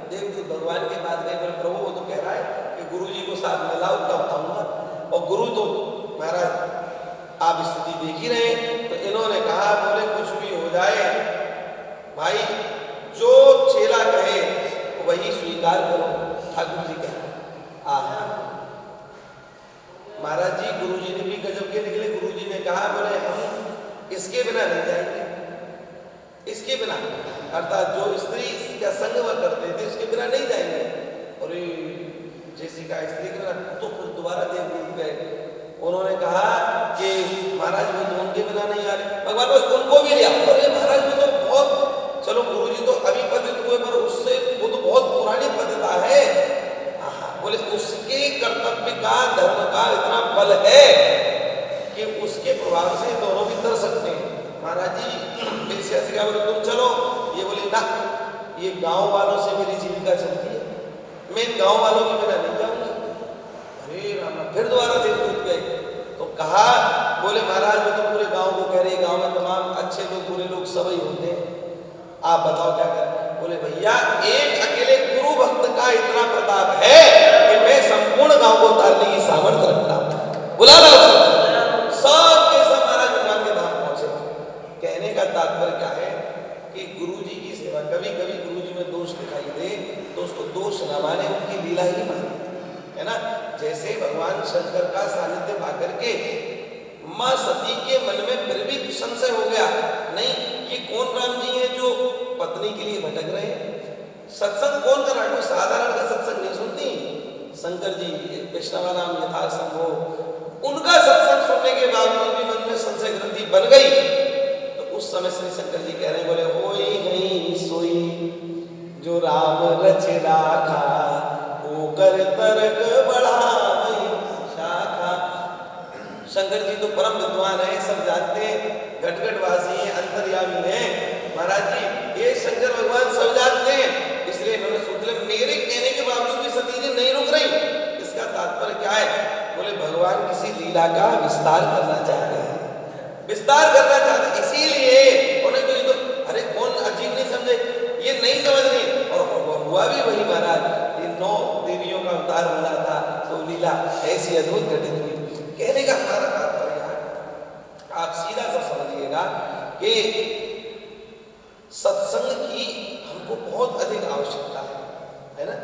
देवदूत भगवान के पास गए, बोले प्रभु वो तो कह रहा है कि गुरु जी को साथ में लाओ तब आऊंगा। और गुरु तो महाराज आप स्थिति देख ही रहे। तो इन्होंने कहा बोले कुछ भी हो जाए भाई, जो चेला कहे वही स्वीकार करो। ठाकुर जी कहे महाराज जी गुरु जी ने भी गजब के निकले। गुरु जी ने कहा बोले हम इसके बिना नहीं जाएंगे, इसके बिना अर्थात जो स्त्री का संग वह करते थे उसके बिना नहीं जाएंगे। और जैसी का स्त्री के बिना। तो फिर दोबारा देवदूत गए, उन्होंने कहा कि महाराज वो तो उनके बिना नहीं आ रहे। भगवान बोले उनको भी लिया। अरे महाराज वो तो बहुत, चलो गुरु जी तो अभी पतित हुए पर उससे वो तो बहुत पुरानी पतिता है। बोले उसके कर्तव्य का धर्म का इतना बल है कि उसके प्रभाव से दोनों भी तर सकते हैं। महाराज जी वेश्या से कहा बोले तुम चलो, ये बोली ना, ये गांव वालों से मेरी जीविका चलती है, मैं इन गांव वालों के बिना नहीं जाऊंगी। अरे राम, फिर दोबारा देवदूत गए तो कहा बोले महाराज वो तो पूरे गांव को कह रहे, गांव में तमाम अच्छे लोग बुरे लोग सब ही होते हैं, आप बताओ क्या करें? बोले भैया एक अकेले गुरु भक्त का इतना प्रताप है कि मैं संपूर्ण गांव को उतारने की सामर्थ्य रखता हूं। बुला लो सब के सब महाराज भगवान के धाम पहुंचे। कहने का तात्पर्य क्या है कि गुरु जी की सेवा, कभी कभी गुरु जी में दोष दिखाई दे तो उसको दोष न माने, उनकी लीला ही माने, है ना। जैसे भगवान शंकर का सानिध्य पाकर के मां सती के मन में फिर भी संशय हो गया, नहीं ये कौन राम जी हैं जो पत्नी के लिए भटक रहे हैं? सत्संग कौन कर रहा है? कोई साधारण का सत्संग नहीं सुनती। शंकर जी वैष्णव नाम यथा संभव, उनका सत्संग सुनने के बावजूद भी मन में संशय ग्रंथि बन गई। तो उस समय श्री शंकर जी कह रहे हैं बोले होई नहीं सोई जो राम रच राखा, होकर तरक बढ़ाई शाखा। शंकर जी तो परम विद्वान है, सब जानते हैं, घटघटवासी हैं, अंतर्यामी हैं। महाराज जी ये शंकर भगवान सब जानते हैं, इसलिए इन्होंने सोच लिया मेरे कहने के बावजूद भी सती जी नहीं रुक रही। इसका तात्पर्य क्या है? बोले भगवान किसी लीला का विस्तार करना चाहते हैं, विस्तार करना चाहते हैं, इसीलिए उन्हें तो ये तो अरे कौन अजीब नहीं समझे, ये नहीं समझ रही। और हुआ भी वही महाराज, ये 9 देवियों का अवतार होना था तो लीला ऐसी अद्भुत घटित हुई। कहने का हमारा तात्पर्य आप सीधा सा समझिएगा कि सत्संग की हमको बहुत अधिक आवश्यकता है ना।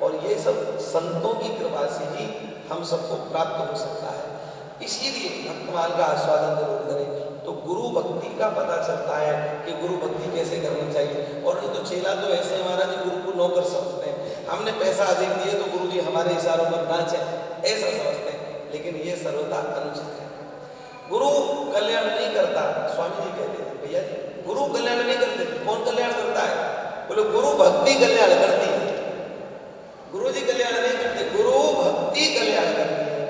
और ये सब संतों की कृपा से ही हम सबको प्राप्त हो सकता है। इसीलिए भक्तमाल का आस्वादन जरूर करें। तो तो गुरु भक्ति का पता चलता है कि गुरु भक्ति कैसे करनी चाहिए। और नहीं तो चेला तो ऐसे महाराज जी गुरु को नौकर समझते हैं, हमने पैसा अधिक दिए तो गुरु जी हमारे इशारों पर नाचे, ऐसा समझते हैं। लेकिन ये सर्वथा अनुचित है। गुरु कल्याण नहीं करता। स्वामी जी कहते थे, भैया जी गुरु कल्याण नहीं करते। कौन कल्याण करता है? बोले गुरु भक्ति कल्याण करती है। गुरु जी कल्याण नहीं करते, गुरु भक्ति कल्याण करती है।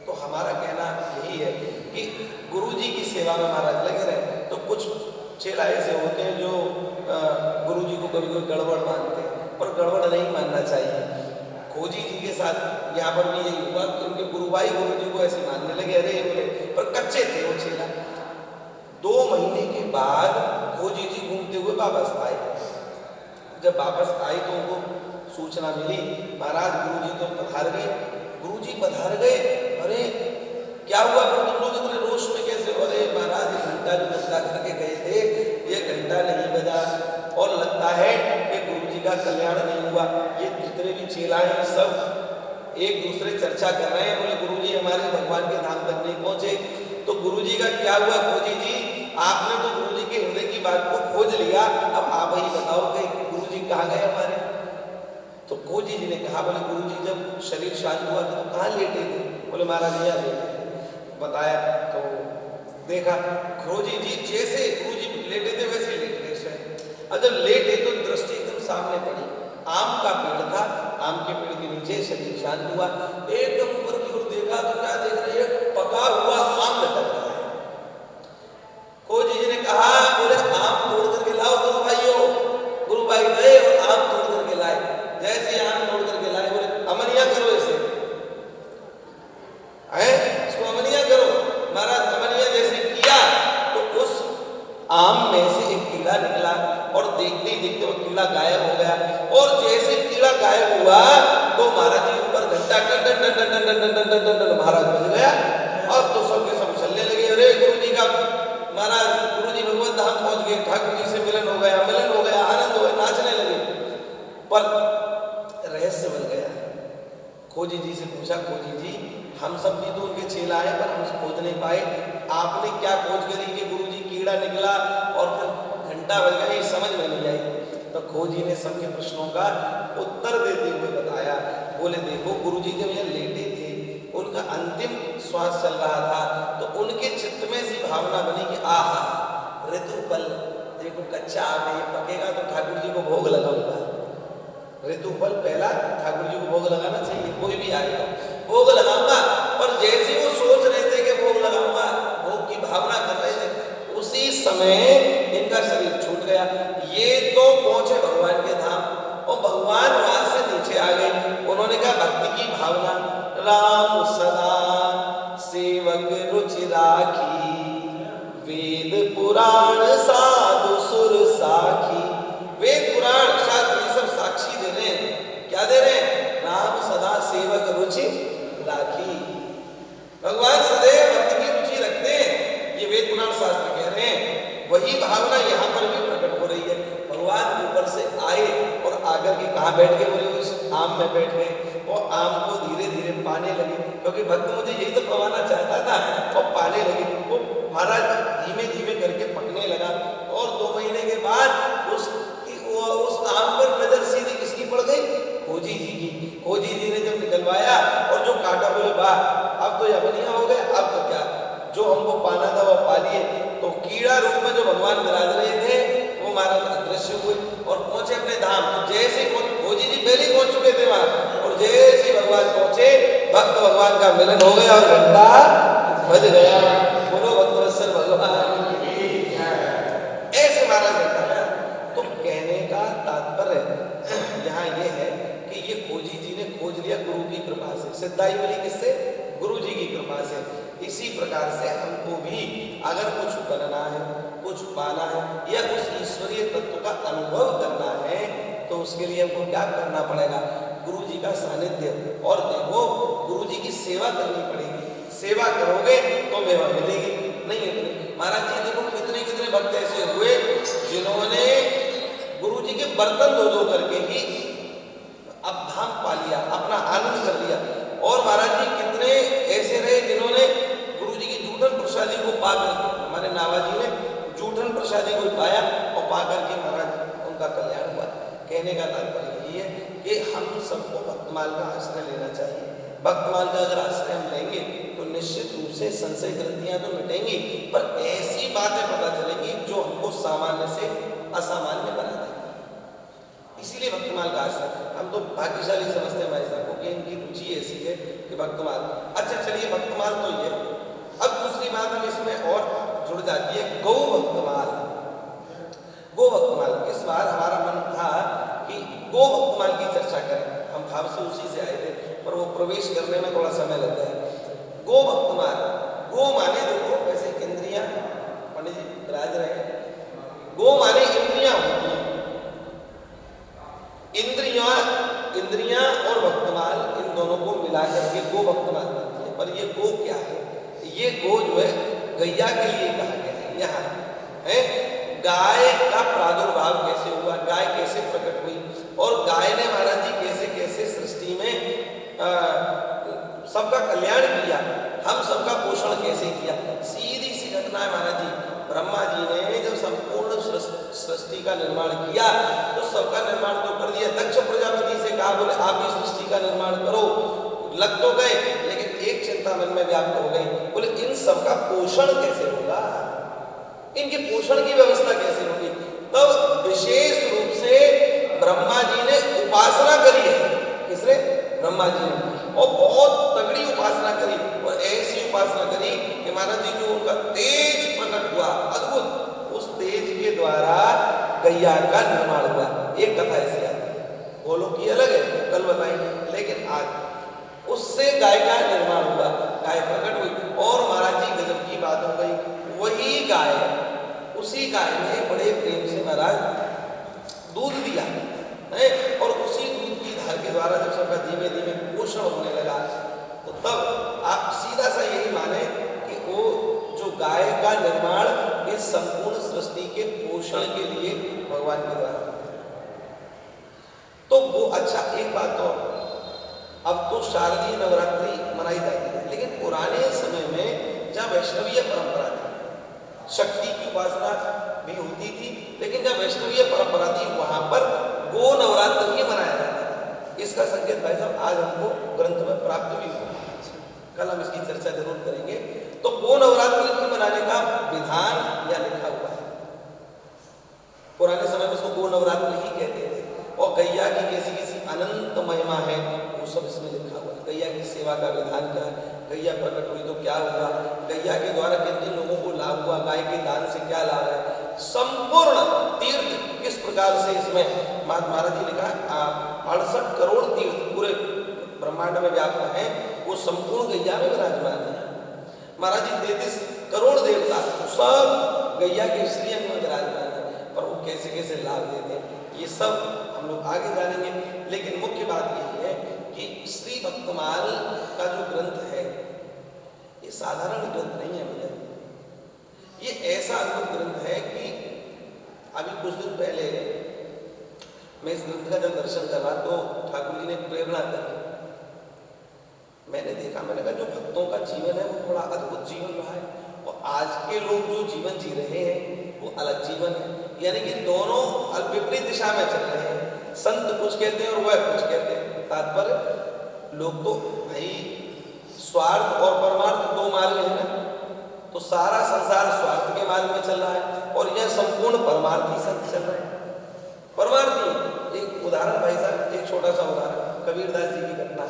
तो हमारा कहना यही है कि गुरु जी की सेवा में महाराज लगे रहे। तो कुछ चेला ऐसे होते हैं जो गुरु जी को कभी कोई गड़बड़ मानते हैं, पर गड़बड़ नहीं मानना चाहिए। खोजी जी के साथ यहाँ पर भी यही हुआ कि उनके गुरुभाई गुरु जी को ऐसे मानने लगे, अरे बोले, पर कच्चे थे वो चेला। 2 महीने के बाद खोजी जी घूमते हुए वापस आए। जब वापस आए तो उनको सूचना मिली, महाराज गुरु जी तो पधार गए। गुरु जी पधार गए, अरे क्या हुआ फिर तुम लोग इतने रोष में कैसे? अरे महाराज ये घंटा जो बजा करके गए थे, ये घंटा नहीं बजा और लगता है कि गुरु जी का कल्याण नहीं हुआ। ये जितने भी चेला हैं सब एक दूसरे चर्चा कर रहे हैं, बोले गुरु जी हमारे भगवान के धाम तक नहीं पहुंचे। तो गुरु जी का क्या हुआ? खोजी जी आपने तो गुरु जी के हृदय की बात को खोज लिया, अब आप ही बताओ कि गुरु जी कहाँ गए हमारे? तो खोजी जी ने कहा, बोले गुरु जी जब शरीर शांत हुआ तो कहाँ लेटे थे? बोले महाराज यहाँ लेटे थे। बताया तो देखा खोजी जी जैसे गुरु जी लेटे थे वैसे लेट गए स्वयं। अब जब लेटे तो दृष्टि एकदम सामने पड़ी, आम का पेड़ था, आम के पेड़ के नीचे शरीर शांत हुआ, एकदम ऊपर की ओर देखा तो क्या देख रहे हैं? पका हुआ आम लटक रहा है। खोजी जी ने कहा, बोले आम तोड़ करके लाओ गुरु भाइयों। गुरु भाई गए और आम तोड़ करके लाए। जैसे आम तोड़ करके लाए, बोले अमनिया करो इसे, इसको अमनिया करो। महाराज अमनिया जैसे किया तो उस आम में से एक कीड़ा निकला और देखते ही देखते वो कीड़ा गायब हो गया। और जैसे कीड़ा गायब हुआ तो महाराज जी ऊपर घंटा टन टन टन टन टन टन टन टन टन महाराज बज गया। और तो सबके सब चलने लगे, अरे गुरु जी का महाराज गुरु जी भगवत धाम पहुंच गए, ठाकुर जी से मिलन हो गया, आनंद हो गया, नाचने लगे। पर रहस्य बन गया। खोजी जी से पूछा, खोजी जी हम सब भी तो उनके चेला हैं पर हम खोज नहीं पाए, आपने क्या खोज करी कि गुरु जी कीड़ा निकला और फिर घंटा बज गया? ये समझ में नहीं आई। तो खोजी ने सबके प्रश्नों का उत्तर देते हुए बताया, बोले देखो गुरु जी जब यहाँ लेटे थे, उनका अंतिम श्वास चल रहा था, तो उनके चित्त में ऐसी भावना बनी कि आहा ऋतुफल, देखो कच्चा आम है, ये पकेगा तो ठाकुर जी को भोग लगाऊंगा। ऋतुफल पहला ठाकुर जी को भोग लगाना चाहिए, कोई भी आए तो भोग लगाऊंगा। पर जैसे वो सोच रहे थे कि भोग लगाऊंगा, भोग की भावना कर रहे थे, उसी समय इनका शरीर छूट गया। ये तो पहुंचे भगवान के धाम और भगवान वहां से नीचे आ गए। उन्होंने कहा भक्ति की भावना, राम सदा सेवक रुचि राखी, वेद पुराण साधु सुर साखी। वेद पुराण शास्त्र ये सब साक्षी दे रहे हैं। क्या दे रहे हैं? राम सदा सेवक रुचि राखी, भगवान सदैव भक्ति की रुचि रखते हैं, ये वेद पुराण शास्त्र कह रहे हैं। वही भावना यहाँ पर भी प्रकट हो रही है। भगवान ऊपर से आए और आकर के कहाँ बैठ गए? बोले उस आम में बैठ गए और आम को धीरे धीरे पाने लगे, क्योंकि भक्त मुझे यही तो पवाना चाहता था। और पाने लगे, वो महाराज धीमे धीमे करके पकने लगा। और 2 महीने के बाद उस आम पर नजर सीधी किसकी पड़ गई? खोजी जी की। खोजी जी ने जब निकलवाया और जो काटा, बोले वाह अब तो यमनिया हो गए, अब तो क्या जो हमको पाना था वो पा लिए। तो कीड़ा रूप में जो भगवान विराज रहे थे वो महाराज अदृश्य हुए और पहुंचे अपने धाम। तो जैसे खोजी जी पहले पहुंच चुके थे वहां, और जैसे भगवान पहुंचे, भक्त भगवान का मिलन हो गया और घंटा बज गया। बोलो भक्तवत्सल भगवान ऐसे महाराज घंटा गया। तो कहने का तात्पर्य यहाँ ये है कि ये खोजी जी ने खोज लिया गुरु की कृपा से। सिद्धाई मिली किससे? गुरु जी की कृपा से। इसी प्रकार से हमको भी अगर कुछ बनना है, कुछ पाना है या उस ईश्वरीय तत्व का अनुभव करना है, तो उसके लिए हमको क्या करना पड़ेगा? गुरु जी का सानिध्य। और देखो गुरु जी की सेवा करनी पड़ेगी। सेवा करोगे तो मेवा मिलेगी, नहीं है तो। महाराज जी देखो कितने कितने भक्त ऐसे हुए जिन्होंने गुरु जी के बर्तन धो धो करके ही अब धाम पा लिया, अपना आनंद कर लिया। और महाराज जी कितने ऐसे रहे जिन्होंने गुरु जी की जूठन प्रसादी को पा कर हमारे नावाजी ने जूठन प्रसादी को पाया और पा करके महाराज उनका कल्याण हुआ। कहने का तात्पर्य यही है कि हम सबको भक्तमाल का आश्रय लेना चाहिए। भक्तमाल का अगर आश्रय हम लेंगे तो निश्चित रूप से संशय ग्रंथियां तो मिटेंगी, पर ऐसी बातें पता चलेंगी जो हमको सामान्य से असामान्य बना देंगी। इसीलिए भक्तमाल का आश्रय हम तो भाग्यशाली समझते हैं भाई साहब को कि इनकी रुचि ऐसी है कि भक्तमाल। अच्छा चलिए, भक्तमाल तो ये। अब दूसरी बात हम इसमें और जुड़ जाती है, गौ भक्तमाल। गो भक्तमाल, इस बार हमारा मन था कि गो भक्तमाल की चर्चा करें। हम भाव से उसी से आए थे, पर वो प्रवेश करने में थोड़ा समय लग गया। गो भक्तमाल, गो माने देखो वैसे इंद्रियां, पंडित जी विराज रहे हैं, गो माने इंद्रियां होती हैं। इंद्रियां और भक्तमाल, इन दोनों को मिलाकर के गो भक्तमाल बनती है। पर ये गो क्या है? ये गो जो है गैया के लिए कहा गया है। यहाँ है गाय का प्रादुर्भाव कैसे हुआ, गाय कैसे प्रकट हुई, और गाय ने महाराज जी कैसे कैसे सृष्टि में सबका कल्याण किया, हम सबका पोषण कैसे किया। सीधी सी घटना है महाराज जी, ब्रह्मा जी ने जब संपूर्ण सृष्टि का निर्माण किया तो सबका निर्माण तो कर दिया। दक्ष प्रजापति से कहा, बोले आप ही सृष्टि का निर्माण करो। लग तो गए, लेकिन एक चिंता मन में व्याप्त हो गई, बोले इन सबका पोषण कैसे होगा, इनके पोषण की व्यवस्था कैसे होगी। तब विशेष रूप से ब्रह्मा जी ने उपासना करी है। किसने? ब्रह्मा जी ने, और बहुत तगड़ी उपासना करी, और ऐसी उपासना करी कि महाराज जी जो उनका तेज प्रकट हुआ अद्भुत, उस तेज के द्वारा गैया का निर्माण हुआ। एक कथा ऐसी आती है, बोलो की अलग है, कल बताएंगे, लेकिन आज उससे गाय का निर्माण हुआ, गाय प्रकट हुई, और महाराज जी गजब की बात हो गई। वही गाय, उसी गाय ने बड़े प्रेम से महाराज दूध दिया है, और उसी दूध की धार के द्वारा जब सबका धीमे धीमे पोषण होने लगा, तो तब आप सीधा सा यही माने कि वो जो गाय का निर्माण इस संपूर्ण सृष्टि के पोषण के लिए भगवान के द्वारा। तो वो अच्छा, एक बात तो, अब तो शारदीय नवरात्रि मनाई जाती है, लेकिन पुराने समय में जब वैष्णवीय परंपरा थी, शक्ति की उपासना भी होती थी, लेकिन जब वैष्णवीय परंपरा थी वहां पर गो नवरात्र भी मनाया जाता था। इसका संकेत भाई साहब आज हमको ग्रंथ में प्राप्त भी हुआ, कल हम इसकी चर्चा जरूर करेंगे। तो गो नवरात्र भी मनाने का विधान या लिखा हुआ है। पुराने समय में उसको गो नवरात्र ही कहते थे, और गैया की कैसी कैसी अनंत महिमा है वो सब इसमें लिखा हुआ है। गैया की सेवा का विधान क्या है, गैया प्रकट हुई तो क्या हुआ, गैया के द्वारा किन किन लोगों को लाभ हुआ, गाय के दान से क्या लाभ है, संपूर्ण तीर्थ किस प्रकार से इसमें महाराज जी ने कहा 68 करोड़ तीर्थ पूरे ब्रह्मांड में व्याप्त हैं, वो संपूर्ण गैया में विराजमान है। महाराज जी 33 करोड़ देवता सब गैया के श्रीअंग में विराजमान है, पर वो कैसे कैसे लाभ देते हैं ये सब हम लोग आगे जानेंगे। लेकिन मुख्य बात यही है कि श्री भक्तमाल का जो ग्रंथ है ये साधारण ग्रंथ नहीं है भैया, ये ऐसा अद्भुत ग्रंथ है कि अभी कुछ दिन पहले मैं इस ग्रंथ का जब दर्शन कर रहा तो ठाकुर जी ने प्रेरणा करी। मैंने देखा, मैंने कहा जो भक्तों का जीवन है वो थोड़ा अद्भुत जीवन रहा है, और आज के लोग जो जीवन जी रहे हैं वो अलग जीवन है, यानी कि दोनों विपरीत दिशा में चल रहे हैं। संत कुछ कहते हैं और वह कुछ कहते हैं। तात्पर्य लोग तो भाई स्वार्थ और परमार्थ दो मार्ग है ना, तो सारा संसार स्वार्थ के मार्ग में चल रहा है, और यह संपूर्ण परमार्थी संत चल रहे हैं। परमार्थी, एक उदाहरण भाई साहब, एक छोटा सा उदाहरण, कबीरदास जी की घटना।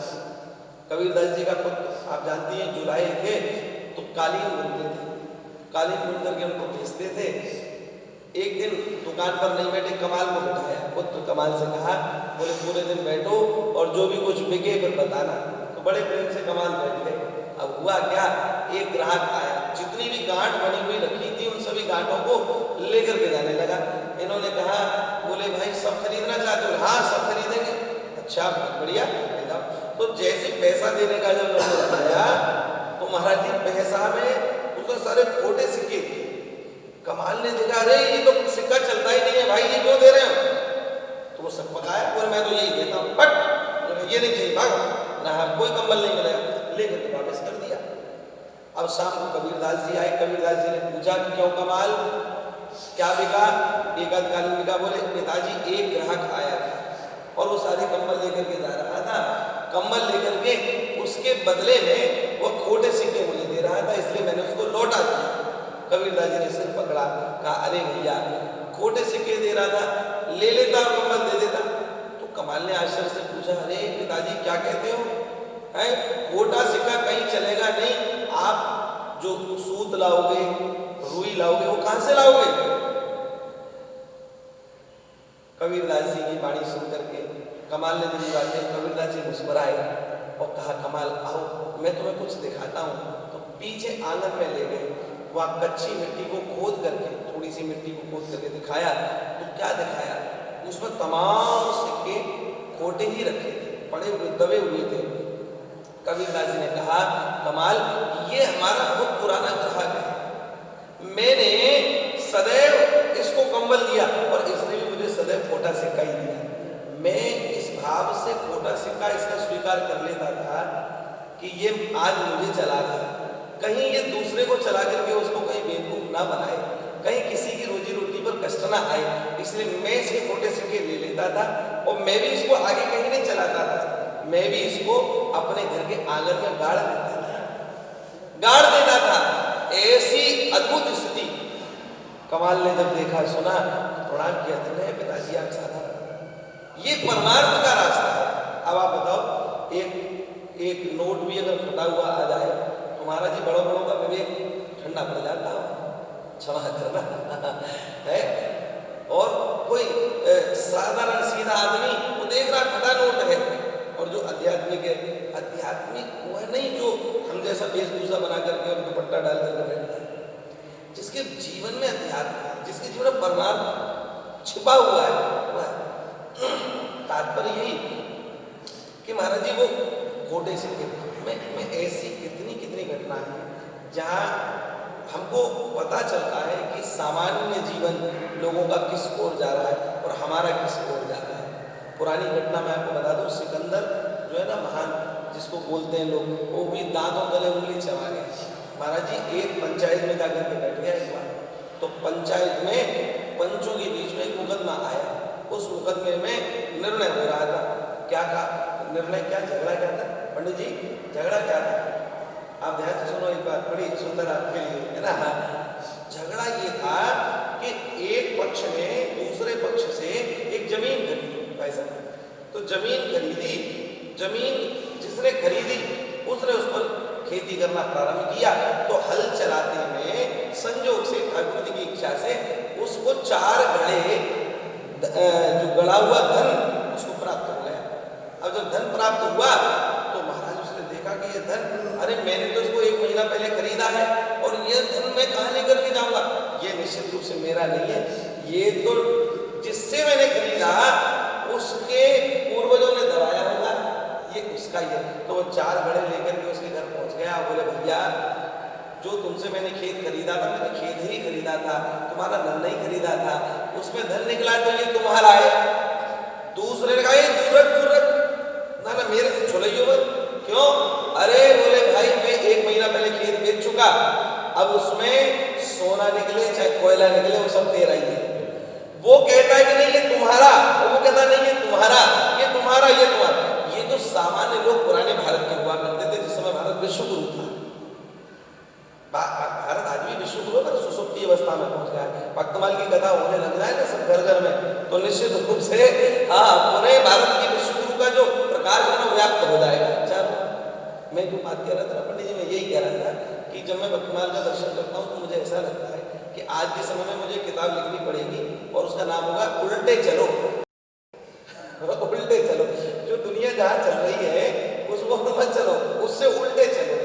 कबीरदास जी का पुत्र आप जानती हैं जुलाहे थे तो कालीन बुनते थे, कालीन बुन करके उनको बेचते थे। एक दिन दुकान पर नहीं बैठे, कमाल को बैठाया, पुत्र कमाल से कहा, बोले पूरे दिन बैठो और जो भी कुछ बिके फिर बताना। तो बड़े प्रेम से कमाल बैठ गए। अब हुआ क्या, एक ग्राहक आया, जितनी भी गांठ बनी हुई रखी थी उन सभी गांठों को लेकर के जाने लगा। इन्होंने कहा, बोले भाई सब खरीदना चाहते हो? हाँ सब खरीदेंगे। अच्छा बहुत बढ़िया, ले जाओ। तो जैसे पैसा देने का जब नंबर आया तो महाराज जी पैसा में उसने सारे खोटे सिक्के दिए। कमाल ने देखा, अरे ये तो सिक्का चलता ही नहीं है भाई, ये क्यों दे रहे हो? तो वो सब पकाया, बोले मैं तो यही देता हूँ, बट ये नहीं चाहिए, भागो ना, कोई कंबल नहीं मिलेगा, लेकर के वापस कर दिया। अब शाम को कबीरदास जी आए। कबीरदास जी ने पूछा क्यों कमाल, क्या बिका? एक आध कालीन बिका। बोले पिताजी एक ग्राहक आया था और वो सारे कंबल लेकर के जा रहा था। कंबल लेकर के उसके बदले में वो खोटे सिक्के मुझे दे रहा था, इसलिए मैंने उसको लौटा दिया। कबीरदास जी ने सिर पकड़ा, कहा अरे भैया खोटे सिक्के दे रहा था, ले लेता और कंबल दे देता। तो कमाल ने आश्चर्य से पूछा, अरे पिताजी क्या कहते हो, है खोटा सिक्का कहीं चलेगा नहीं, आप जो सूत लाओगे, रुई लाओगे, वो कहां से लाओगे? कबीरदास जी की वाणी सुन करके कमाल ने जब बातें, कबीरदास जी मुस्कुराए और कहा कमाल आओ मैं तुम्हें कुछ दिखाता हूँ। तो पीछे आंगन में ले गए, वहाँ कच्ची मिट्टी को खोद करके, थोड़ी सी मिट्टी को खोद करके दिखाया। तो क्या दिखाया? उसमें तमाम सिक्के खोटे ही रखे थे, पड़े हुए दबे हुए थे। कबीरदास जी ने कहा कमाल ये हमारा बहुत पुराना ग्राहक है, मैंने सदैव इसको कंबल दिया और इसने भी मुझे सदैव खोटा सिक्का ही दिया। मैं इस भाव से खोटा सिक्का इसका स्वीकार कर लेता था कि ये आज मुझे चला था, कहीं ये दूसरे को चला करके उसको कहीं बेवकूफ ना बनाए, कहीं किसी की रोजी रोटी पर कष्ट ना आए, इसलिए मैं इसके खोटे सिक्के ले लेता था और मैं भी इसको आगे कहीं नहीं चलाता था, मैं भी इसको अपने घर के आंगन में गाड़ देता था, गाड़ देता था। ऐसी अद्भुत स्थिति कमाल ने जब देखा सुना प्रणाम किया था, नहीं पिताजी आप साधारण, ये परमार्थ का रास्ता है। अब आप बताओ एक नोट भी अगर फटा हुआ आ जाए तो महाराज जी बड़ों का विवेक ठंडा पड़ जाता है, क्षमा करना है। और कोई साधारण सीधा आदमी वो देख रहा फटा नोट है, और जो आध्यात्मिक है, आध्यात्मिक वह नहीं जो हम जैसा वेशभूषा बना करके और दुपट्टा डाल करके बैठता है, जिसके जीवन में अध्यात्म है, जिसके जीवन में परमार्थ छिपा हुआ है, वह तात्पर्य यही कि महाराज जी वो खोटे सिक्के में ऐसी कितनी घटना है जहाँ हमको पता चलता है कि सामान्य जीवन लोगों का किस ओर जा रहा है और हमारा किस ओर जा रहा है। पुरानी घटना मैं आपको बता दूं, सिकंदर जो है ना महान, जिसको बोलते हैं लोग, वो भी दांतों तले उंगली चबा गए। महाराज जी एक पंचायत में जाकर के बैठ गया एक बार, तो पंचायत में पंचों के बीच में एक मुकदमा आया। उस मुकदमे में निर्णय हो रहा था। क्या कहा निर्णय, क्या झगड़ा क्या था पंडित जी, झगड़ा क्या था? आप ध्यान से सुनो एक बात, बड़ी सुंदर आपके लिए है ना। झगड़ा ये था कि एक पक्ष ने दूसरे पक्ष से एक जमीन खरीदी, पैसा तो जमीन खरीदी, जमीन जिसने खरीदी उसने उस पर खेती करना प्रारंभ किया। तो हल चलाते में संजोग से ठाकुर जी की इच्छा से उसको 4 घड़े जो गड़ा हुआ धन उसको प्राप्त हो गया। अब जब धन प्राप्त हुआ तो महाराज उसने देखा कि ये धन, अरे मैंने तो इसको 1 महीना पहले खरीदा है और ये धन मैं कहाँ लेकर के जाऊंगा, ये निश्चित रूप से मेरा नहीं है, ये तो जिससे मैंने खरीदा उसके पूर्वजों ने दबाया होगा, ये उसका ही है। तो वो 4 घड़े लेकर के उसके घर पहुंच गया। बोले भैया जो तुमसे मैंने खेत खरीदा था, मैंने खेत ही खरीदा था, तुम्हारा धन नहीं खरीदा था, उसमें धन निकला तो ये तुम्हारा है। दूसरे ने कहा दूर रख ना ना मेरे से छुलइयो मत। क्यों? अरे बोले भाई मैं 1 महीना पहले खेत बेच चुका, अब उसमें सोना निकले चाहे कोयला निकले वो सब तेरा ही है। वो कहता है कि नहीं ये तुम्हारा, और वो कहता नहीं ये तुम्हारा, ये तुम्हारा, ये तुम्हारा। ये तो सामान्य लोग पुराने भारत के हुआ करते थे, जिस समय भारत विश्व गुरु था। भारत आज भी विश्व गुरु पर सुसुप्ति अवस्था में पहुंच गया है। भक्तमाल की कथा होने लग जाए ना सब घर घर में, तो निश्चित रूप से पूरे भारत की विश्व गुरु का जो प्रकाश है ना व्याप्त हो जाएगा। अच्छा मैं जो बात कह रहा था पंडित जी, मैं यही कह रहा था कि जब मैं भक्तमाल का दर्शन करता हूँ तो मुझे ऐसा लगता है कि आज के समय में मुझे किताब लिखनी पड़ेगी और उसका नाम होगा उल्टे चलो। उल्टे चलो, जो दुनिया जहाँ चल रही है उसको मत चलो, उससे उल्टे चलो।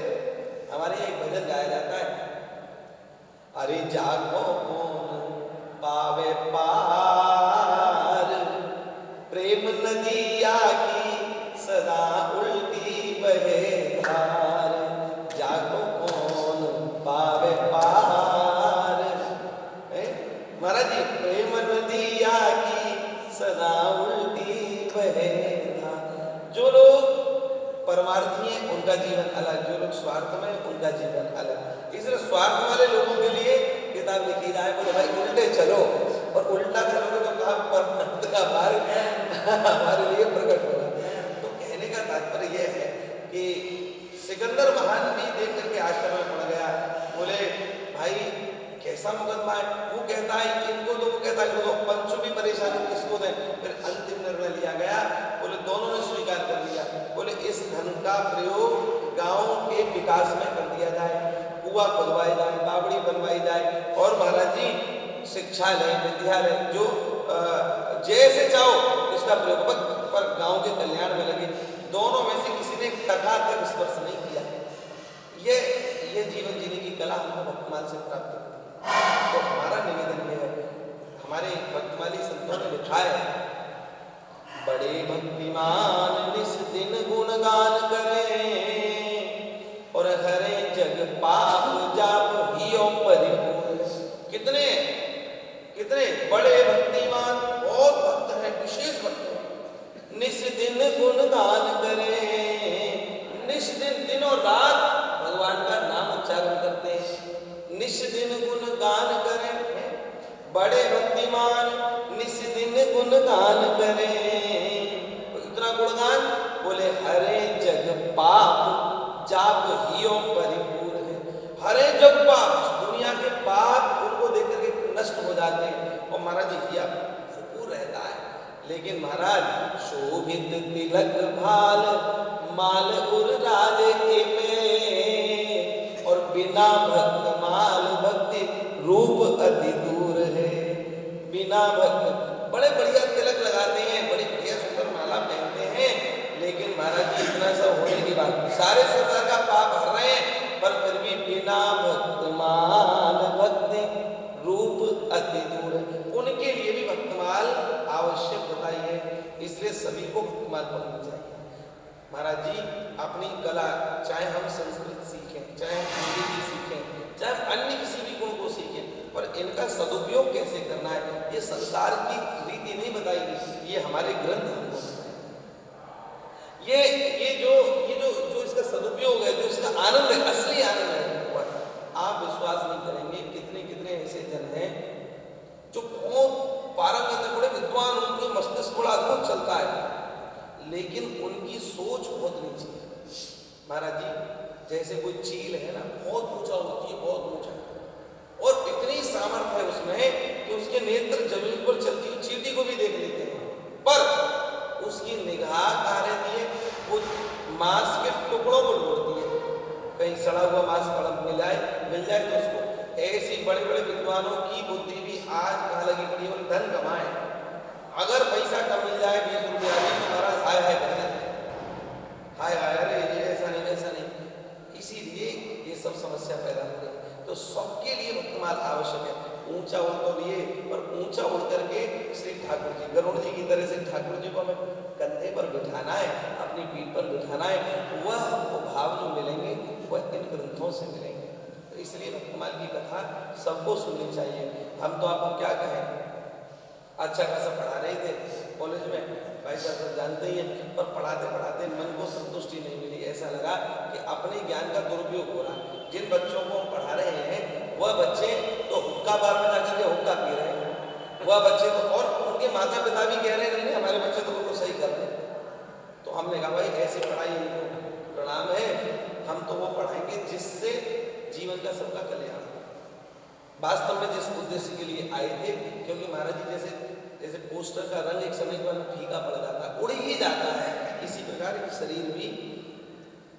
हमारे यहाँ एक भजन गाया जाता है, अरे जागो कौन पावे पार, प्रेम नदिया की सदा उल्टी बहे धार। जागो कौन पावे पार, महाराज जी प्रेम नदिया की सदा उल्टी बहे धार। जो लोग परमार्थी हैं उनका जीवन अलग, जो लोग स्वार्थ में उनका उनका जीवन अलग। इसलिए स्वार्थ वाले लोगों के लिए किताब लिखी जाए, बोले भाई उल्टे चलो, और उल्टा चलोगे तो कहाँ परमानंद का मार्ग हमारे लिए प्रकट होगा। तो कहने का तात्पर्य यह है कि सिकंदर महान भी देख करके आश्चर्य में पड़ गया। बोले भाई कैसा मुकदमा है? वो कहता है इनको दो, वो कहता है इनको दो, पंचों भी परेशान हो किसको दें। फिर अंतिम निर्णय लिया गया, बोले दोनों ने स्वीकार कर लिया। बोले इस धन का प्रयोग गांव के विकास में कर दिया जाए, कुआं खुदवाई जाए, बावड़ी बनवाई जाए, और महाराज जी शिक्षालय विद्यालय जो जैसे चाहो इसका प्रयोग, पर गांव के कल्याण में लगे। दोनों में से किसी ने टका तक स्पर्श नहीं किया। ये जीवन जीने की कला हमको भक्तमाल से प्राप्त होती है। तो हमारा निवेदन ये है, हमारे भक्तमाली संतों ने लिखा है, बड़े भक्तिमान निस दिन गुणगान करें, और हरे जग पाप जाप हियो परिपूर्ण। कितने कितने बड़े भक्तिमान, बहुत भक्त हैं, विशेष भक्त हैं, निस दिन गुणगान करें। निस दिन, दिन और रात भगवान का नाम उच्चारण करते हैं, निस दिन गुणगान करें। बड़े भक्तिमान निस दिन गुणगान करें, इतना गुणगान, बोले हरे जग पाप जाप हियो परिपूर्ण है। हरे जग पाप, दुनिया के पाप उनको देख करके नष्ट हो जाते हैं, और महाराज जी हिया भरपूर रहता है। लेकिन महाराज शोभित तिलक भाल माल उर राजे के पे, और बिना भक्त माल भक्ति रूप अति दूर है। बिना भक्त, बड़े बढ़िया तिलक लगाते हैं, बड़ी बढ़िया सुंदर माला पहनते हैं, लेकिन महाराज जी इतना सब होने के बाद सारे संसार का पाप हर रहे हैं, पर फिर भी बिना भक्त माल भक्ति रूप अति दूर है। उनके लिए भी भक्तमाल आवश्यक बताई है, इसलिए सभी को भक्तमाल पढ़नी चाहिए। महाराज जी अपनी कला, चाहे हम संस्कृत सीखें, चाहे हम हिंदी सीखें, चाहे हम अन्य किसी भी गुण को सीखें, पर इनका सदुपयोग कैसे करना है, ये संसार की रीति नहीं बताएगी, ये हमारे ग्रंथ हमको। ये जो इसका सदुपयोग है, जो इसका आनंद है, असली आनंद है, आप विश्वास नहीं करेंगे कितने कितने ऐसे जन हैं जो बहुत पारंगत है, बड़े विद्वान, उनके मस्तिष्क बड़ा अद्भुत चलता है, लेकिन उनकी सोच बहुत नीची है। महाराज जी जैसे कोई चील है ना, बहुत ऊंचा होती है, बहुत ऊंचा, और इतनी सामर्थ्य है उसमें कि उसके नेत्र जमीन पर चलती हुई चींटी को भी देख लेते हैं, पर उसकी निगाह कहाँ रहती है, वो मांस के टुकड़ों को ढूंढती है। कहीं सड़ा हुआ मांस मिल जाए तो उसको। ऐसी बड़े बड़े विद्वानों की बुद्धि भी आज कहाँ लगी पड़ी है, धन कमाए, अगर पैसा कम मिल जाए 20 रुपया भी, तो महाराज हाय हाय करते हैं, हाय हाय, अरे ये ऐसा नहीं वैसा नहीं। इसीलिए ये सब समस्या पैदा हो गई। तो सबके लिए भक्तमाल आवश्यक है। ऊंचा उड़ तो लिए, पर ऊंचा उड़ करके श्री ठाकुर जी, गरुड़ जी की तरह से ठाकुर जी को हमें कंधे पर बिठाना है, अपनी पीठ पर बिठाना है। वह हमको भाव जो मिलेंगे वह इन ग्रंथों से मिलेंगे। तो इसलिए भक्तमाल की कथा सबको सुननी चाहिए। हम तो आपको क्या कहें, अच्छा खासा पढ़ा रहे थे कॉलेज में, भाई साहब जानते ही हैं, पर पढ़ाते पढ़ाते मन को संतुष्टि नहीं मिली। ऐसा लगा कि अपने ज्ञान का दुरुपयोग हो रहा है। जिन बच्चों को हम पढ़ा रहे हैं वह बच्चे तो हुक्का बार में जाकर के हुक्का पी रहे हैं, वह बच्चे तो, और उनके माता पिता भी कह रहे हैं नहीं हमारे बच्चे तो बिल्कुल सही कर रहे हैं। तो हमने कहा भाई ऐसी पढ़ाई इनको प्रणाम है, हम तो वो पढ़ाएंगे जिससे जीवन का सबका कल्याण हो। वास्तव में जिस उद्देश्य के लिए आए थे, क्योंकि महाराज जी जैसे पोस्टर का रंग एक समय के बाद फीका पड़ जाता, उड़ ही जाता है, इसी प्रकार की शरीर भी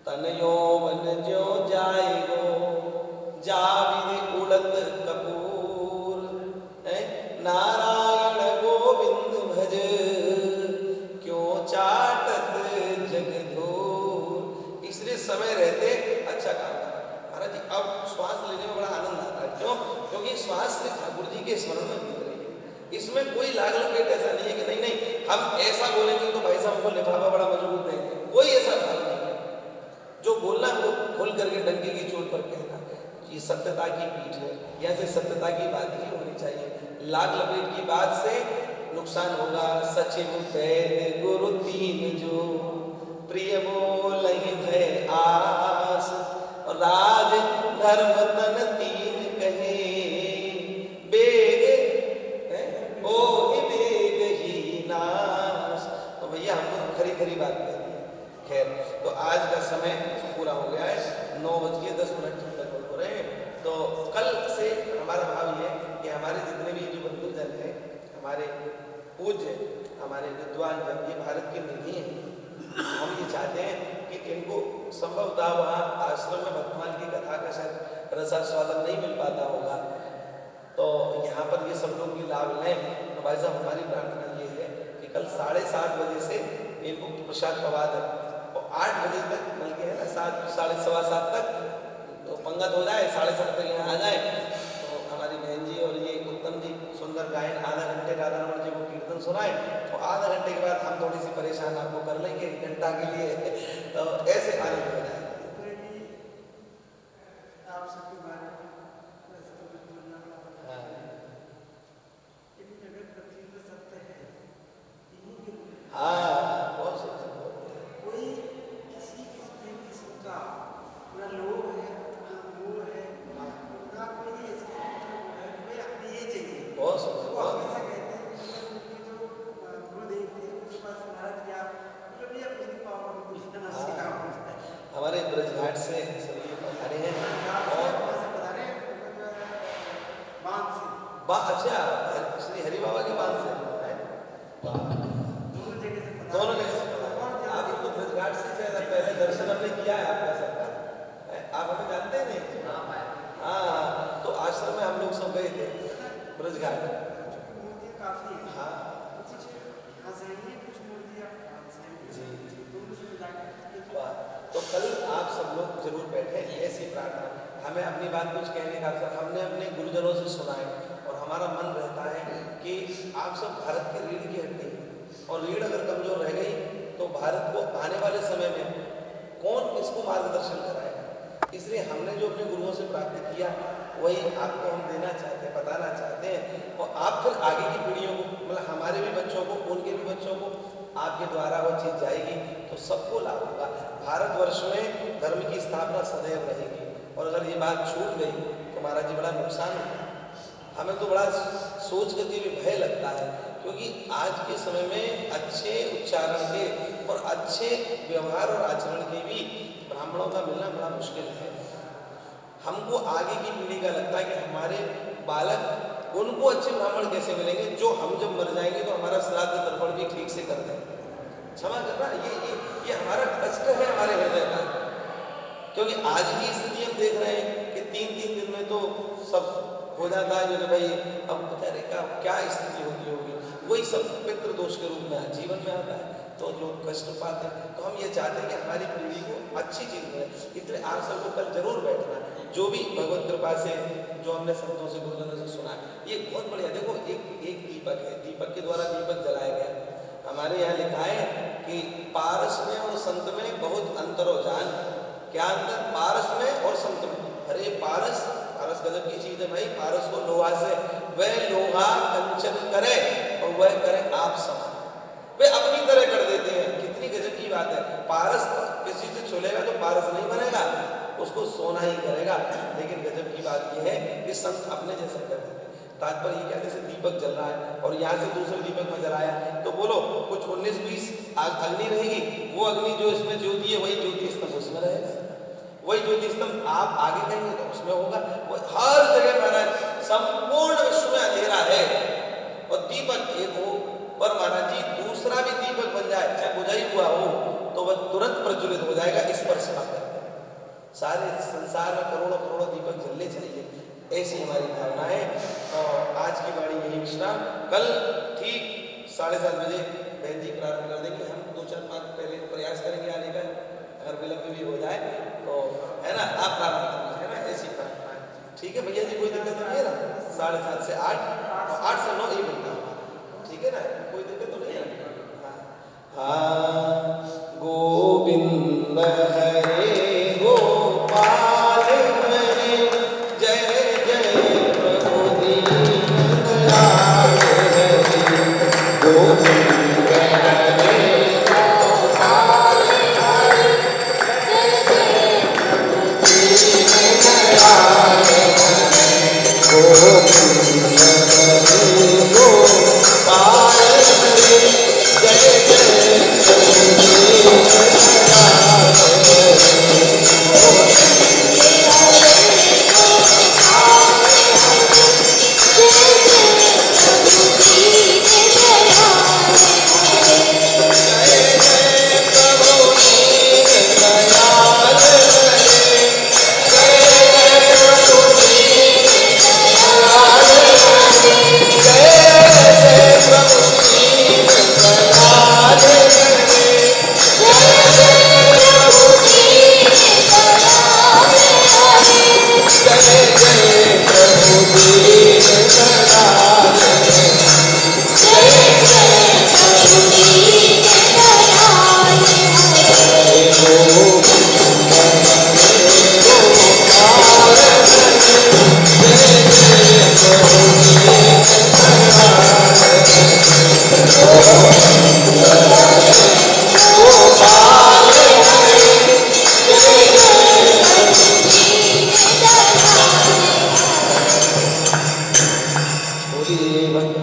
तन यौवन ज्यों जाएगो जाविद उड़त कपूर, नारायण गोविंद भज क्यों चाटत जगधूर। इसलिए समय रहते अच्छा काम करा। महाराज जी अब श्वास लेने में बड़ा आनंद आता है, क्यों? क्योंकि श्वास श्री ठाकुर जी के स्मरण में बीत रही है। इसमें कोई लाग लपेट ऐसा नहीं है कि नहीं हम ऐसा बोलेंगे तो भाई साहब को लिफाफा बड़ा मजबूत देंगे, कोई ऐसा भाव नहीं है। जो बोलना वो खोल करके डंके की चोट पर कहना, ये सत्यता की पीठ है, या से सत्यता की बात ही होनी चाहिए। लाग लपेट की बात से नुकसान होगा। सचिव वैद गुरु तीन जो प्रिय बोल भय आस, और राज धर्म तन तीन कहे, बेग ओ बेग ही नाश। तो भैया हमको खरी खरी बात कर दी। खैर, तो आज का समय पूरा हो गया है, 9:10 तक हो रहे हैं। तो कल से हमारा भाव ये कि हमारे जितने भी जो बंधुजन हैं, हमारे पूज्य, हमारे विद्वान जन, ये भारत की निधि हैं। हम ये चाहते हैं कि इनको संभवतः वहाँ आश्रम में भक्तमाल की कथा का शायद रसास्वादन नहीं मिल पाता होगा, तो यहाँ पर ये सब लोग भी लाभ लें। तो भाई साहब हमारी प्रार्थना ये है कि कल 7:30 बजे से इनको प्रसाद पवा दें और 8 बजे तक, बल्कि है ना 7, 7:15 तक तो पंगत हो जाए, 7:30 तक यहाँ आ जाए। तो हमारी बहन जी और ये उत्तम जी सुंदर गायन आधा घंटे का राधा जी को कीर्तन सुनाए, तो आधा घंटे के बाद हम थोड़ी सी परेशान आपको कर लेंगे 1 घंटा के लिए। तो ऐसे आनंद हो जाए। हाँ, बहुत सुंदर। कोई किसी किस्म का ना लोभ है, ना मोह है, ना कोई ऐसा है, हमें ये चाहिए। बहुत सुंदर। वो हमेशा कहते हैं कि जो गुरुदेव थे उसके पास महाराज क्या मतलब ये अपनी पावर दूसरा ना से काम होता है। हमारे ब्रजघाट से सभी पधारे हैं और बांध से अच्छा श्री हरि बाबा के बांध से दोनों जगह से पधारे। आप तो ब्रजघाट से शायद पहले दर्शन हमने किया है आपका सबका, आप हमें जानते हैं नहीं? हाँ, तो आश्रम में हम लोग सब गए थे ब्रजघाट। काफी है। हाँ कुछ कुछ मूर्तियाँ जी जी। दोनों से मिलाकर वाह, तो कल आप सब लोग जरूर बैठे, ऐसी प्रार्थना। हमें अपनी बात कुछ कहने का अवसर हमने अपने गुरुजनों से सुना है और हमारा मन रहता है कि आप सब भारत की रीढ़ की हड्डी हैं और रीढ़ अगर कमजोर रह गई तो भारत को आने वाले समय में कौन इसको मार्गदर्शन कराएगा। इसलिए हमने जो अपने गुरुओं से प्राप्त किया वही आपको हम देना चाहते हैं, बताना चाहते हैं, और आप फिर आगे की पीढ़ियों को, मतलब हमारे भी बच्चों को, उनके भी बच्चों को आपके द्वारा वो चीज़ जाएगी तो सबको लाभ होगा। भारतवर्ष में धर्म की स्थापना सदैव रहेगी और अगर ये बात छूट गई तो महाराज जी बड़ा नुकसान होगा। हमें तो बड़ा सोच करके भी भय लगता है, क्योंकि आज के समय में अच्छे उच्चारण के और अच्छे व्यवहार और आचरण के भी ब्राह्मणों का मिलना बड़ा मुश्किल है। हमको आगे की पीढ़ी का लगता है कि हमारे बालक उनको अच्छे ब्राह्मण कैसे मिलेंगे जो हम जब मर जाएंगे तो हमारा श्राद्ध तर्पण भी ठीक से कर दें। क्षमा करना, ये हमारा कष्ट है हमारे हृदय का, क्योंकि आज की स्थिति हम देख रहे हैं कि 3-3 दिन में तो सब हो जाता है। जो भाई अब बेचारे का क्या स्थिति होती होगी, वही सब पितृ दोष के रूप में जीवन में आता है तो लोग कष्ट पाते हैं। तो हम ये चाहते हैं कि हमारी पीढ़ी को अच्छी चीज़ मिले, इसलिए आप सबको कल जरूर बैठना। जो भी भगवत कृपा से जो हमने संतों से गुरुजनों से सुना, ये बहुत बढ़िया। देखो एक दीपक है, दीपक के द्वारा दीपक जलाया गया। हमारे यहाँ लिखा है कि पारस में और संत में बहुत अंतर हो जान। क्या अंतर? पारस में और संत में। अरे पारस गजब की चीज है भाई। पारस को लोहा से, वह लोहा कंचन करे और वह करे आप समान, वे अपनी तरह कर देते हैं। कितनी गजब की बात है। पारस किसी से छुलेगा तो पारस नहीं बनेगा, उसको सोना ही करेगा। लेकिन गजब की बात यह है कि संत अपने जैसा कर देते हैं। तात्पर्य ये क्या, जैसे दीपक जल रहा है और यहाँ से दूसरे दीपक में जलाया तो बोलो कुछ 19-20 अग्नि रहेगी, वो अग्नि जो इसमें ज्योति है वही ज्योति स्तंभ उसमें रहेगा, वही ज्योति स्तंभ आप आगे कहेंगे तो उसमें होगा। वो हर जगह महाराज संपूर्ण विश्व में अंधेरा है और दीपक एक हो, पर महाराज जी दूसरा भी दीपक बन जाए, चाहे बुझा ही हुआ हो, तो वह तुरंत प्रज्वलित हो जाएगा स्पर्श पाकर। सारे संसार में करोड़ों करोड़ों दीपक जलने चाहिए, ऐसी हमारी भावना है। और आज की वाणी यही विश्राम। कल ठीक 7:30 बजे बहन जी प्रारंभ कर देंगे। हम 2-4-5 पहले प्रयास करेंगे आने का, अगर विलंब भी हो जाए तो है ना, आप प्रारंभ कर लीजिए ना, ऐसी प्रार्थना है। ठीक है भैया जी, कोई दिक्कत नहीं है ना? 7:30 से 8 और 8 से 9 1 घंटा, ठीक है ना? कोई दिक्कत तो नहीं है? हाँ, गोविंद हरे गोपाल हरे, जय जय प्रभु दीनदयाल हरे। गोविंद हरे गोपाल हरे, जय जय प्रभु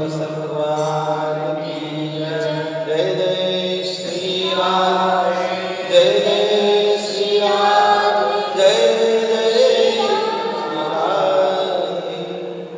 भगवान की जय। जय जय श्री राम।